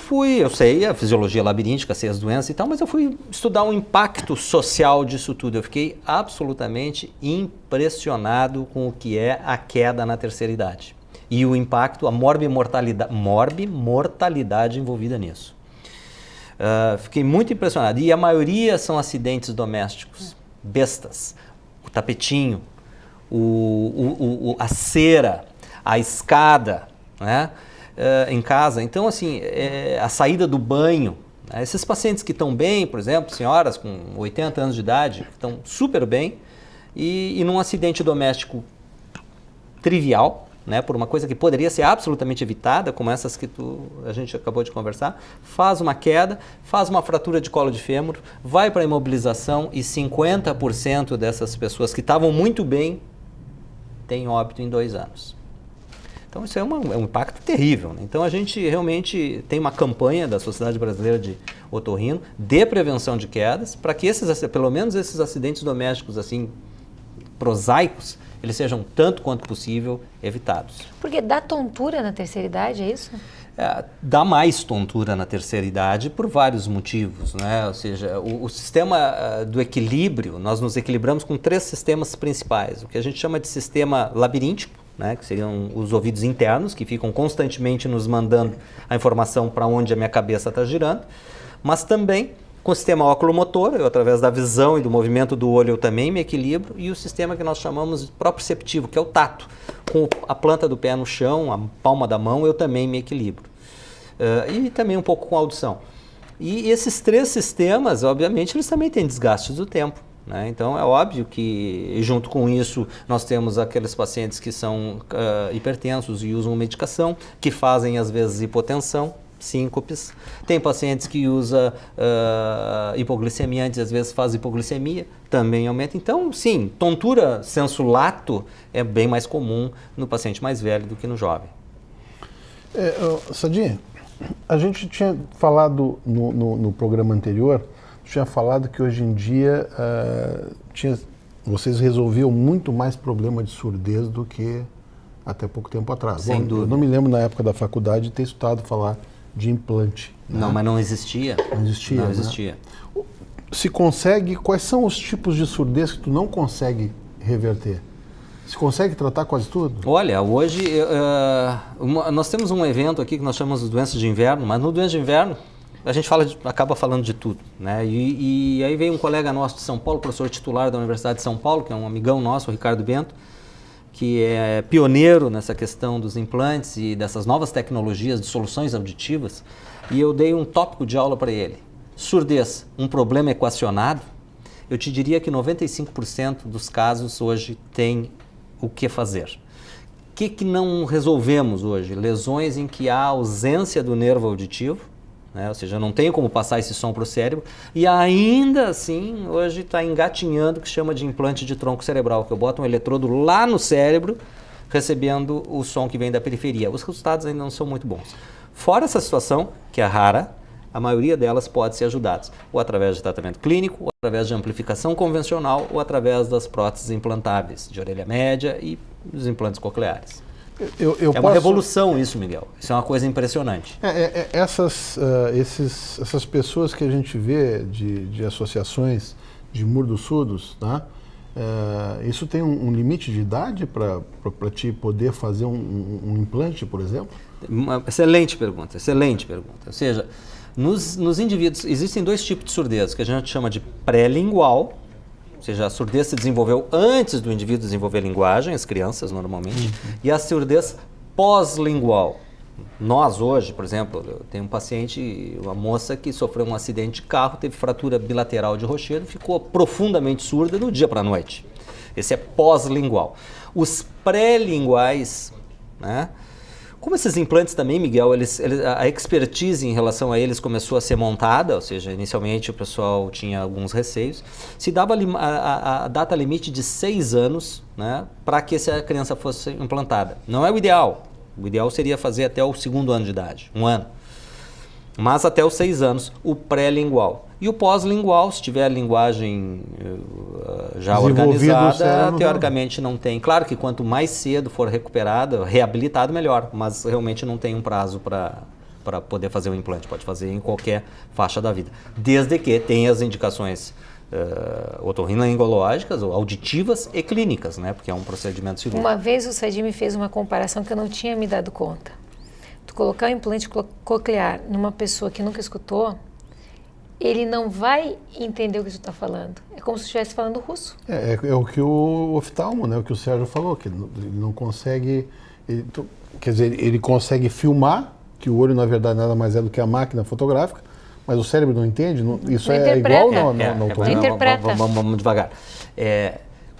sei a fisiologia labiríntica, sei as doenças e tal, mas eu fui estudar o impacto social disso tudo. Eu fiquei absolutamente impressionado com o que é a queda na terceira idade e o impacto, a morbimortalidade envolvida nisso. Fiquei muito impressionado. E a maioria são acidentes domésticos, bestas. O tapetinho, a cera, a escada, né? Em casa. Então, assim, a saída do banho. Né? Esses pacientes que estão bem, por exemplo, senhoras com 80 anos de idade, que estão super bem, e num acidente doméstico trivial, né, por uma coisa que poderia ser absolutamente evitada, como essas que a gente acabou de conversar, faz uma queda, faz uma fratura de colo de fêmur, vai para a imobilização e 50% dessas pessoas que estavam muito bem têm óbito em 2 anos. Então isso é um impacto terrível. Né? Então a gente realmente tem uma campanha da Sociedade Brasileira de Otorrino de prevenção de quedas, para que pelo menos esses acidentes domésticos assim prosaicos, eles sejam tanto quanto possível evitados. Porque dá tontura na terceira idade, é isso? Dá mais tontura na terceira idade por vários motivos, né? Ou seja, o sistema do equilíbrio, nós nos equilibramos com 3 sistemas principais. O que a gente chama de sistema labiríntico, né? Que seriam os ouvidos internos, que ficam constantemente nos mandando a informação para onde a minha cabeça está girando, mas também com o sistema oculomotor, eu através da visão e do movimento do olho eu também me equilibro, e o sistema que nós chamamos de proprioceptivo, que é o tato. Com a planta do pé no chão, a palma da mão, eu também me equilibro. E também um pouco com a audição. E esses 3 sistemas, obviamente, eles também têm desgastes do tempo. Né? Então é óbvio que junto com isso nós temos aqueles pacientes que são hipertensos e usam medicação, que fazem às vezes hipotensão, síncopes. Tem pacientes que usam hipoglicemia, às vezes faz hipoglicemia, também aumenta. Então, sim, tontura senso-lato é bem mais comum no paciente mais velho do que no jovem. Sadi, a gente tinha falado no programa anterior, tinha falado que hoje em dia vocês resolviam muito mais problema de surdez do que até pouco tempo atrás. Sem dúvida. Eu não me lembro na época da faculdade de ter escutado falar de implante. Não, mas não existia. Não existia. Não existia. Né? Se consegue, quais são os tipos de surdez que tu não consegue reverter? Se consegue tratar quase tudo? Olha, hoje nós temos um evento aqui que nós chamamos de doença de inverno, mas no doença de inverno a gente acaba falando de tudo, né? E aí veio um colega nosso de São Paulo, professor titular da Universidade de São Paulo, que é um amigão nosso, o Ricardo Bento, que é pioneiro nessa questão dos implantes e dessas novas tecnologias de soluções auditivas, e eu dei um tópico de aula para ele. Surdez, um problema equacionado? Eu te diria que 95% dos casos hoje tem o que fazer. O que não resolvemos hoje? Lesões em que há ausência do nervo auditivo, né? Ou seja, não tem como passar esse som para o cérebro, e ainda assim hoje está engatinhando o que chama de implante de tronco cerebral, que eu boto um eletrodo lá no cérebro recebendo o som que vem da periferia. Os resultados ainda não são muito bons. Fora essa situação, que é rara, a maioria delas pode ser ajudadas, ou através de tratamento clínico, ou através de amplificação convencional, ou através das próteses implantáveis de orelha média e dos implantes cocleares. Uma revolução isso, Miguel. Isso é uma coisa impressionante. Essas pessoas que a gente vê de associações de mudos surdos, tá? Isso tem um limite de idade para te poder fazer um implante, por exemplo? Excelente pergunta. Ou seja, nos indivíduos existem 2 tipos de surdez, que a gente chama de pré-lingual, ou seja, a surdez se desenvolveu antes do indivíduo desenvolver a linguagem, as crianças normalmente, e a surdez pós-lingual. Nós hoje, por exemplo, eu tenho um paciente, uma moça que sofreu um acidente de carro, teve fratura bilateral de rochedo, ficou profundamente surda do dia para a noite. Esse é pós-lingual. Os pré-linguais, né? Como esses implantes também, Miguel, a expertise em relação a eles começou a ser montada, ou seja, inicialmente o pessoal tinha alguns receios, se dava a data limite de 6 anos, né, para que essa criança fosse implantada. Não é o ideal. O ideal seria fazer até o 2º ano de idade, 1 ano. Mas até os 6 anos, o pré-lingual. E o pós-lingual, se tiver a linguagem já organizada, teoricamente não tem. Claro que quanto mais cedo for recuperado, reabilitado, melhor. Mas realmente não tem um prazo para poder fazer um implante. Pode fazer em qualquer faixa da vida. Desde que tenha as indicações otorrinolaringológicas, ou auditivas e clínicas, né? Porque é um procedimento cirúrgico. Uma vez o Sadi me fez uma comparação que eu não tinha me dado conta. Tu colocar um implante coclear numa pessoa que nunca escutou, ele não vai entender o que tu está falando. É como se estivesse falando russo. É o que o oftalmo, né? O que o Sérgio falou, que ele não consegue... quer dizer, ele consegue filmar, que o olho, na verdade, nada mais é do que a máquina fotográfica, mas o cérebro não entende? Isso não é igual? Não interpreta. Vamos devagar.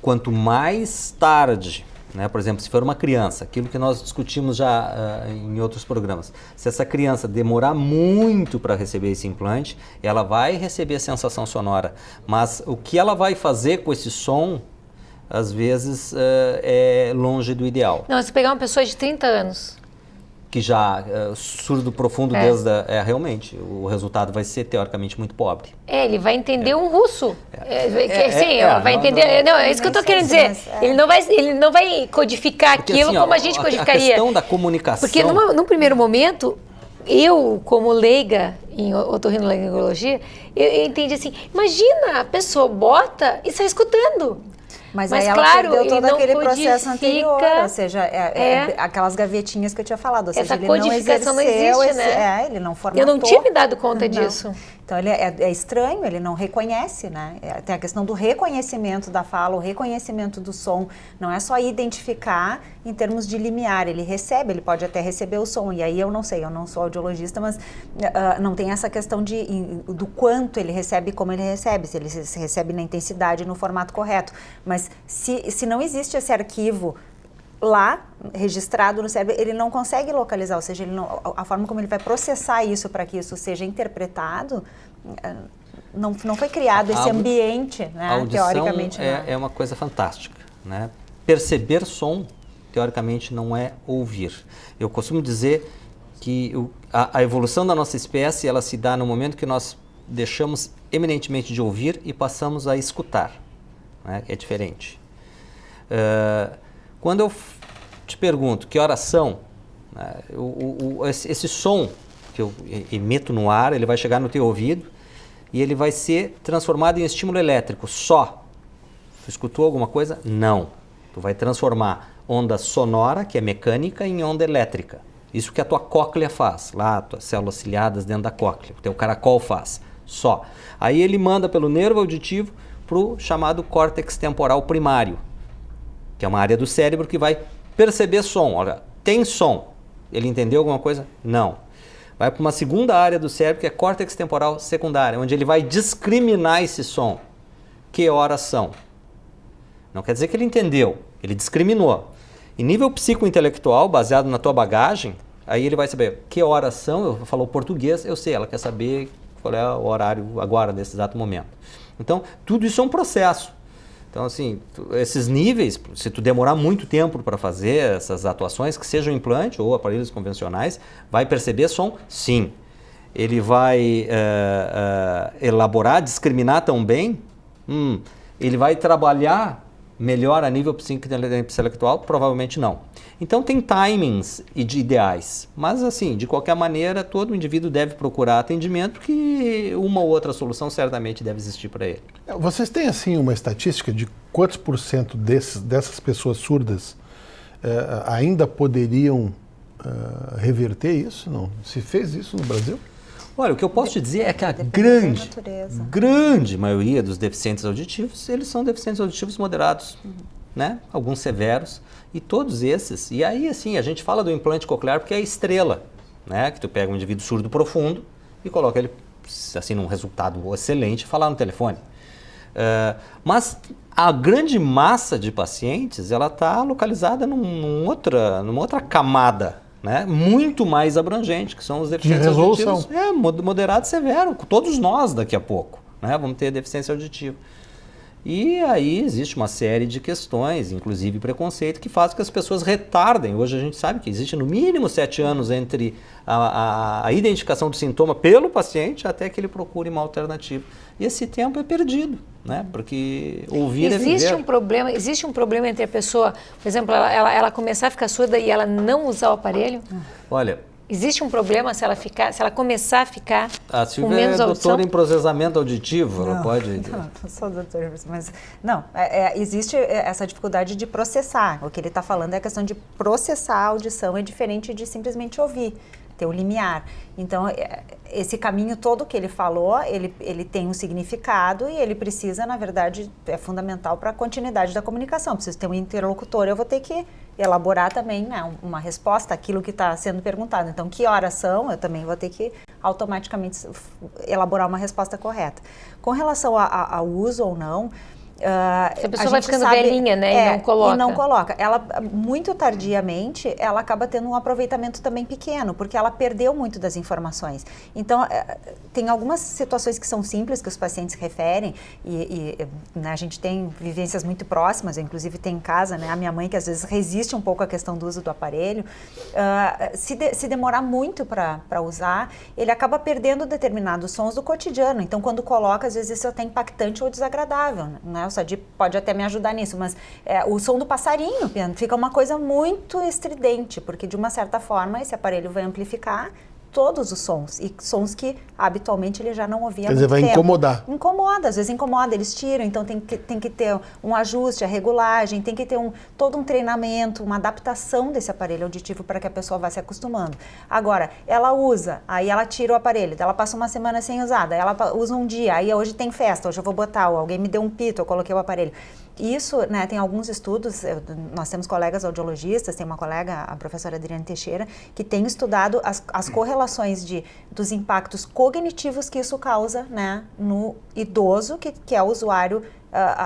Quanto mais tarde... Né? Por exemplo, se for uma criança, aquilo que nós discutimos já em outros programas, se essa criança demorar muito para receber esse implante, ela vai receber a sensação sonora, mas o que ela vai fazer com esse som, às vezes, é longe do ideal. Não, se pegar uma pessoa de 30 anos... que já surdo profundo realmente, o resultado vai ser teoricamente muito pobre. Ele vai entender um russo. Vai entender. Não, é isso que eu estou querendo dizer. Ele não vai codificar porque, aquilo assim, como a gente codificaria. A questão da comunicação. Porque no primeiro momento, eu, como leiga em otorrinolaringologia, eu entendi assim, imagina, a pessoa bota e sai escutando. Mas aí ela claro, perdeu todo aquele processo anterior, ou seja, aquelas gavetinhas que eu tinha falado, ou seja, ele codificação não existe, né? Ele não formatou. Eu não tinha me dado conta disso. Então, ele é estranho, ele não reconhece, né? Tem a questão do reconhecimento da fala, o reconhecimento do som. Não é só identificar em termos de limiar, ele recebe, ele pode até receber o som. E aí eu não sei, eu não sou audiologista, mas não tem essa questão do quanto ele recebe e como ele recebe, se ele recebe na intensidade, no formato correto. Mas se não existe esse arquivo lá, registrado no cérebro, ele não consegue localizar, ou seja, a forma como ele vai processar isso para que isso seja interpretado, não foi criado esse ambiente, né? A audição teoricamente é uma coisa fantástica, né? Perceber som, teoricamente, não é ouvir. Eu costumo dizer que a evolução da nossa espécie, ela se dá no momento que nós deixamos eminentemente de ouvir e passamos a escutar, né? É diferente. Quando eu te pergunto que horas são, né, esse som que eu emito no ar, ele vai chegar no teu ouvido e ele vai ser transformado em estímulo elétrico só. Tu escutou alguma coisa? Não. Tu vai transformar onda sonora, que é mecânica, em onda elétrica. Isso que a tua cóclea faz, lá, tuas células ciliadas dentro da cóclea, o teu caracol faz, só. Aí ele manda pelo nervo auditivo para o chamado córtex temporal primário, que é uma área do cérebro que vai perceber som. Olha, tem som. Ele entendeu alguma coisa? Não. Vai para uma segunda área do cérebro, que é córtex temporal secundário, onde ele vai discriminar esse som. Que horas são? Não quer dizer que ele entendeu, ele discriminou. Em nível psicointelectual, baseado na tua bagagem, aí ele vai saber que horas são. Eu falo português, eu sei, ela quer saber qual é o horário agora, nesse exato momento. Então, tudo isso é um processo. Então, assim, esses níveis, se tu demorar muito tempo para fazer essas atuações, que sejam implante ou aparelhos convencionais, vai perceber som? Sim. Ele vai elaborar, discriminar tão bem? Ele vai trabalhar melhor a nível psicointelectual? Provavelmente não. Então, tem timings e de ideais. Mas, assim, de qualquer maneira, todo indivíduo deve procurar atendimento, porque uma ou outra solução certamente deve existir para ele. Vocês têm, assim, uma estatística de quantos por cento dessas pessoas surdas ainda poderiam reverter isso? Não? Se fez isso no Brasil? Olha, o que eu posso te dizer é que a grande maioria dos deficientes auditivos, eles são deficientes auditivos moderados, né? Alguns severos, e todos esses. E aí, assim, a gente fala do implante coclear porque é a estrela, né? Que tu pega um indivíduo surdo profundo e coloca ele, assim, num resultado excelente, falar no telefone. Mas a grande massa de pacientes, ela está localizada numa outra camada, né? Muito mais abrangente, que são os deficientes auditivos. Moderado e severo, todos nós daqui a pouco, né? Vamos ter deficiência auditiva. E aí existe uma série de questões, inclusive preconceito, que faz com que as pessoas retardem. Hoje a gente sabe que existe no mínimo 7 anos entre a identificação do sintoma pelo paciente até que ele procure uma alternativa. E esse tempo é perdido, né? Porque ouvir é viver. Existe um problema entre a pessoa, por exemplo, ela começar a ficar surda e ela não usar o aparelho? Olha, existe um problema se ela começar a ficar a Silvia com menos audição? A Silvia é doutora em processamento auditivo, ela pode... Não sou doutora, mas não, existe essa dificuldade de processar. O que ele está falando é a questão de processar a audição, é diferente de simplesmente ouvir, ter o limiar. Então, esse caminho todo que ele falou, ele tem um significado e ele precisa, na verdade, é fundamental para a continuidade da comunicação. Preciso ter um interlocutor, eu vou ter que elaborar também, né, uma resposta àquilo que está sendo perguntado. Então, que horas são? Eu também vou ter que automaticamente elaborar uma resposta correta. Com relação ao uso ou não, se a pessoa vai ficando velhinha, né, e não coloca. Ela, muito tardiamente, ela acaba tendo um aproveitamento também pequeno, porque ela perdeu muito das informações. Então, tem algumas situações que são simples, que os pacientes referem, né, a gente tem vivências muito próximas, eu inclusive tenho em casa, né, a minha mãe que às vezes resiste um pouco à questão do uso do aparelho, se demorar muito para usar, ele acaba perdendo determinados sons do cotidiano. Então, quando coloca, às vezes isso é até impactante ou desagradável, né? O Sadi pode até me ajudar nisso, mas o som do passarinho fica uma coisa muito estridente, porque de uma certa forma esse aparelho vai amplificar todos os sons, e sons que habitualmente ele já não ouvia há muito tempo. Quer dizer, vai incomodar. Incomoda, às vezes incomoda, eles tiram, então tem que ter um ajuste, a regulagem, tem que ter todo um treinamento, uma adaptação desse aparelho auditivo para que a pessoa vá se acostumando. Agora, ela usa, aí ela tira o aparelho, ela passa uma semana sem usar, daí ela usa um dia, aí hoje tem festa, hoje eu vou botar, alguém me deu um pito, eu coloquei o aparelho. Isso, né, tem alguns estudos, nós temos colegas audiologistas, tem uma colega, a professora Adriane Teixeira, que tem estudado as correlações dos impactos cognitivos que isso causa, né, no idoso, que é o usuário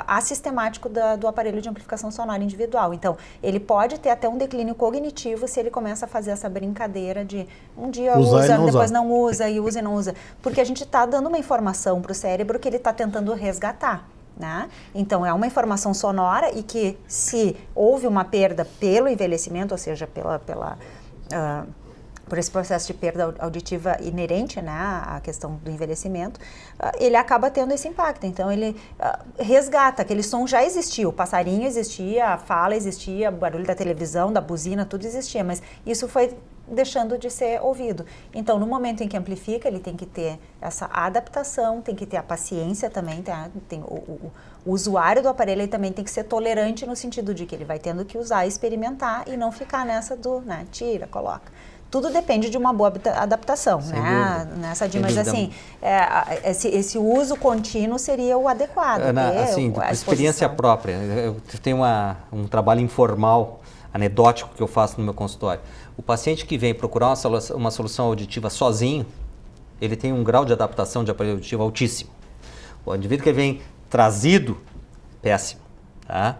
assistemático do aparelho de amplificação sonora individual. Então, ele pode ter até um declínio cognitivo se ele começa a fazer essa brincadeira de um dia usa, depois não usa, e usa e não usa. Porque a gente está dando uma informação para o cérebro que ele está tentando resgatar. Né? Então, é uma informação sonora e que se houve uma perda pelo envelhecimento, ou seja, por esse processo de perda auditiva inerente, né, à questão do envelhecimento, ele acaba tendo esse impacto. Então, ele resgata, aquele som já existia, o passarinho existia, a fala existia, o barulho da televisão, da buzina, tudo existia, mas isso foi deixando de ser ouvido. Então, no momento em que amplifica, ele tem que ter essa adaptação, tem que ter a paciência também, o usuário do aparelho ele também tem que ser tolerante no sentido de que ele vai tendo que usar e experimentar e não ficar nessa né, tira, coloca. Tudo depende de uma boa adaptação, né? Nessa mas assim, esse uso contínuo seria o adequado. Assim, por experiência própria, eu tenho um trabalho informal, anedótico que eu faço no meu consultório. O paciente que vem procurar uma solução auditiva sozinho, ele tem um grau de adaptação de aparelho auditivo altíssimo. O indivíduo que vem trazido, péssimo. Tá?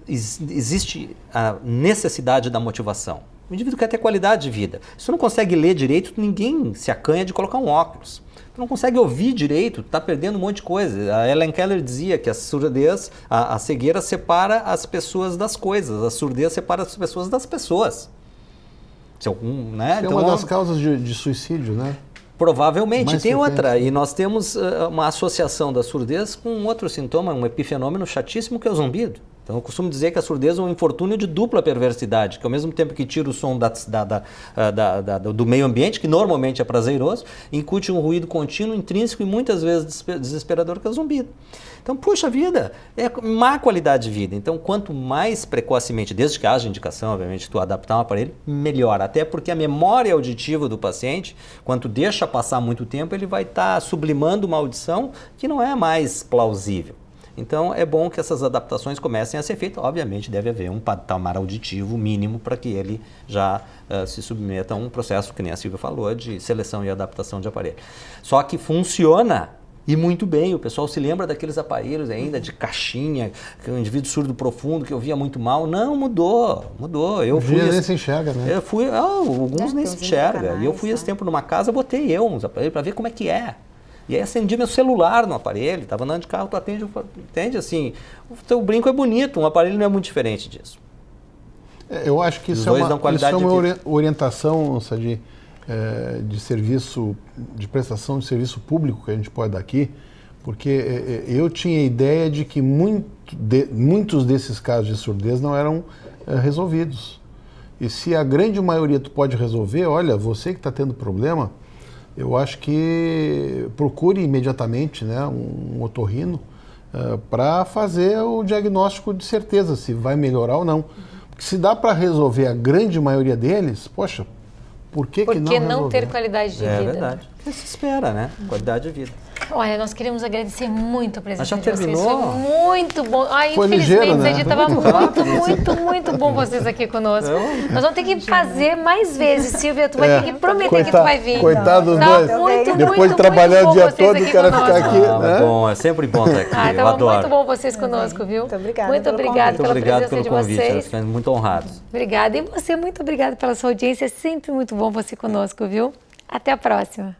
Existe a necessidade da motivação. O indivíduo quer ter qualidade de vida. Se tu não consegue ler direito, ninguém se acanha de colocar um óculos. Tu não consegue ouvir direito, tu está perdendo um monte de coisa. A Helen Keller dizia que a surdez, a cegueira separa as pessoas das coisas, a surdez separa as pessoas das pessoas. Né? É uma das causas de suicídio, né? Provavelmente. Mais tem outra, e nós temos uma associação da surdez com outro sintoma, um epifenômeno chatíssimo que é o zumbido. Então, eu costumo dizer que a surdez é um infortúnio de dupla perversidade, que ao mesmo tempo que tira o som do meio ambiente, que normalmente é prazeroso, incute um ruído contínuo, intrínseco e muitas vezes desesperador, que é o zumbido. Então, puxa vida, é má qualidade de vida. Então, quanto mais precocemente, desde que haja indicação, obviamente, tu adaptar um aparelho, melhor. Até porque a memória auditiva do paciente, quando deixa passar muito tempo, ele vai estar sublimando uma audição que não é mais plausível. Então, é bom que essas adaptações comecem a ser feitas. Obviamente, deve haver um patamar auditivo mínimo para que ele já se submeta a um processo, que nem a Silvia falou, de seleção e adaptação de aparelho. Só que funciona e muito bem. O pessoal se lembra daqueles aparelhos ainda de caixinha, que o indivíduo surdo profundo, que eu via muito mal. Não, mudou. Eu fui nem se enxerga, né? Eu fui, alguns nem se enxerga. E eu fui esse tempo numa casa, botei uns aparelhos para ver como é que é. E aí acendi meu celular no aparelho, estava andando de carro, tu atende assim, o teu brinco é bonito, um aparelho não é muito diferente disso. Eu acho que isso é uma orientação, Sadi, de serviço, de prestação de serviço público que a gente pode dar aqui, porque eu tinha a ideia de que muitos desses casos de surdez não eram resolvidos. E se a grande maioria tu pode resolver, olha, você que está tendo problema, eu acho que procure imediatamente, né, um otorrino para fazer o diagnóstico de certeza se vai melhorar ou não. Porque se dá para resolver a grande maioria deles, poxa, por que não resolver? Por que não ter qualidade de vida? É verdade. Porque se espera, né? Qualidade de vida. Olha, nós queremos agradecer muito a presença de vocês. Foi muito bom. Foi ligeiro, né? Estava muito bom vocês aqui conosco. Nós vamos ter que fazer mais vezes, Silvia. Tu vai ter que prometer que tu vai vir. Coitado dos dois. Depois de trabalhar o dia todo, o cara ficar aqui. É bom, é sempre bom estar aqui. Eu adoro. Muito bom vocês conosco, viu? Muito obrigada. Muito obrigada pela presença de vocês. Estamos muito honrados. Obrigada. E você, muito obrigada pela sua audiência. É sempre muito bom você conosco, viu? Até a próxima.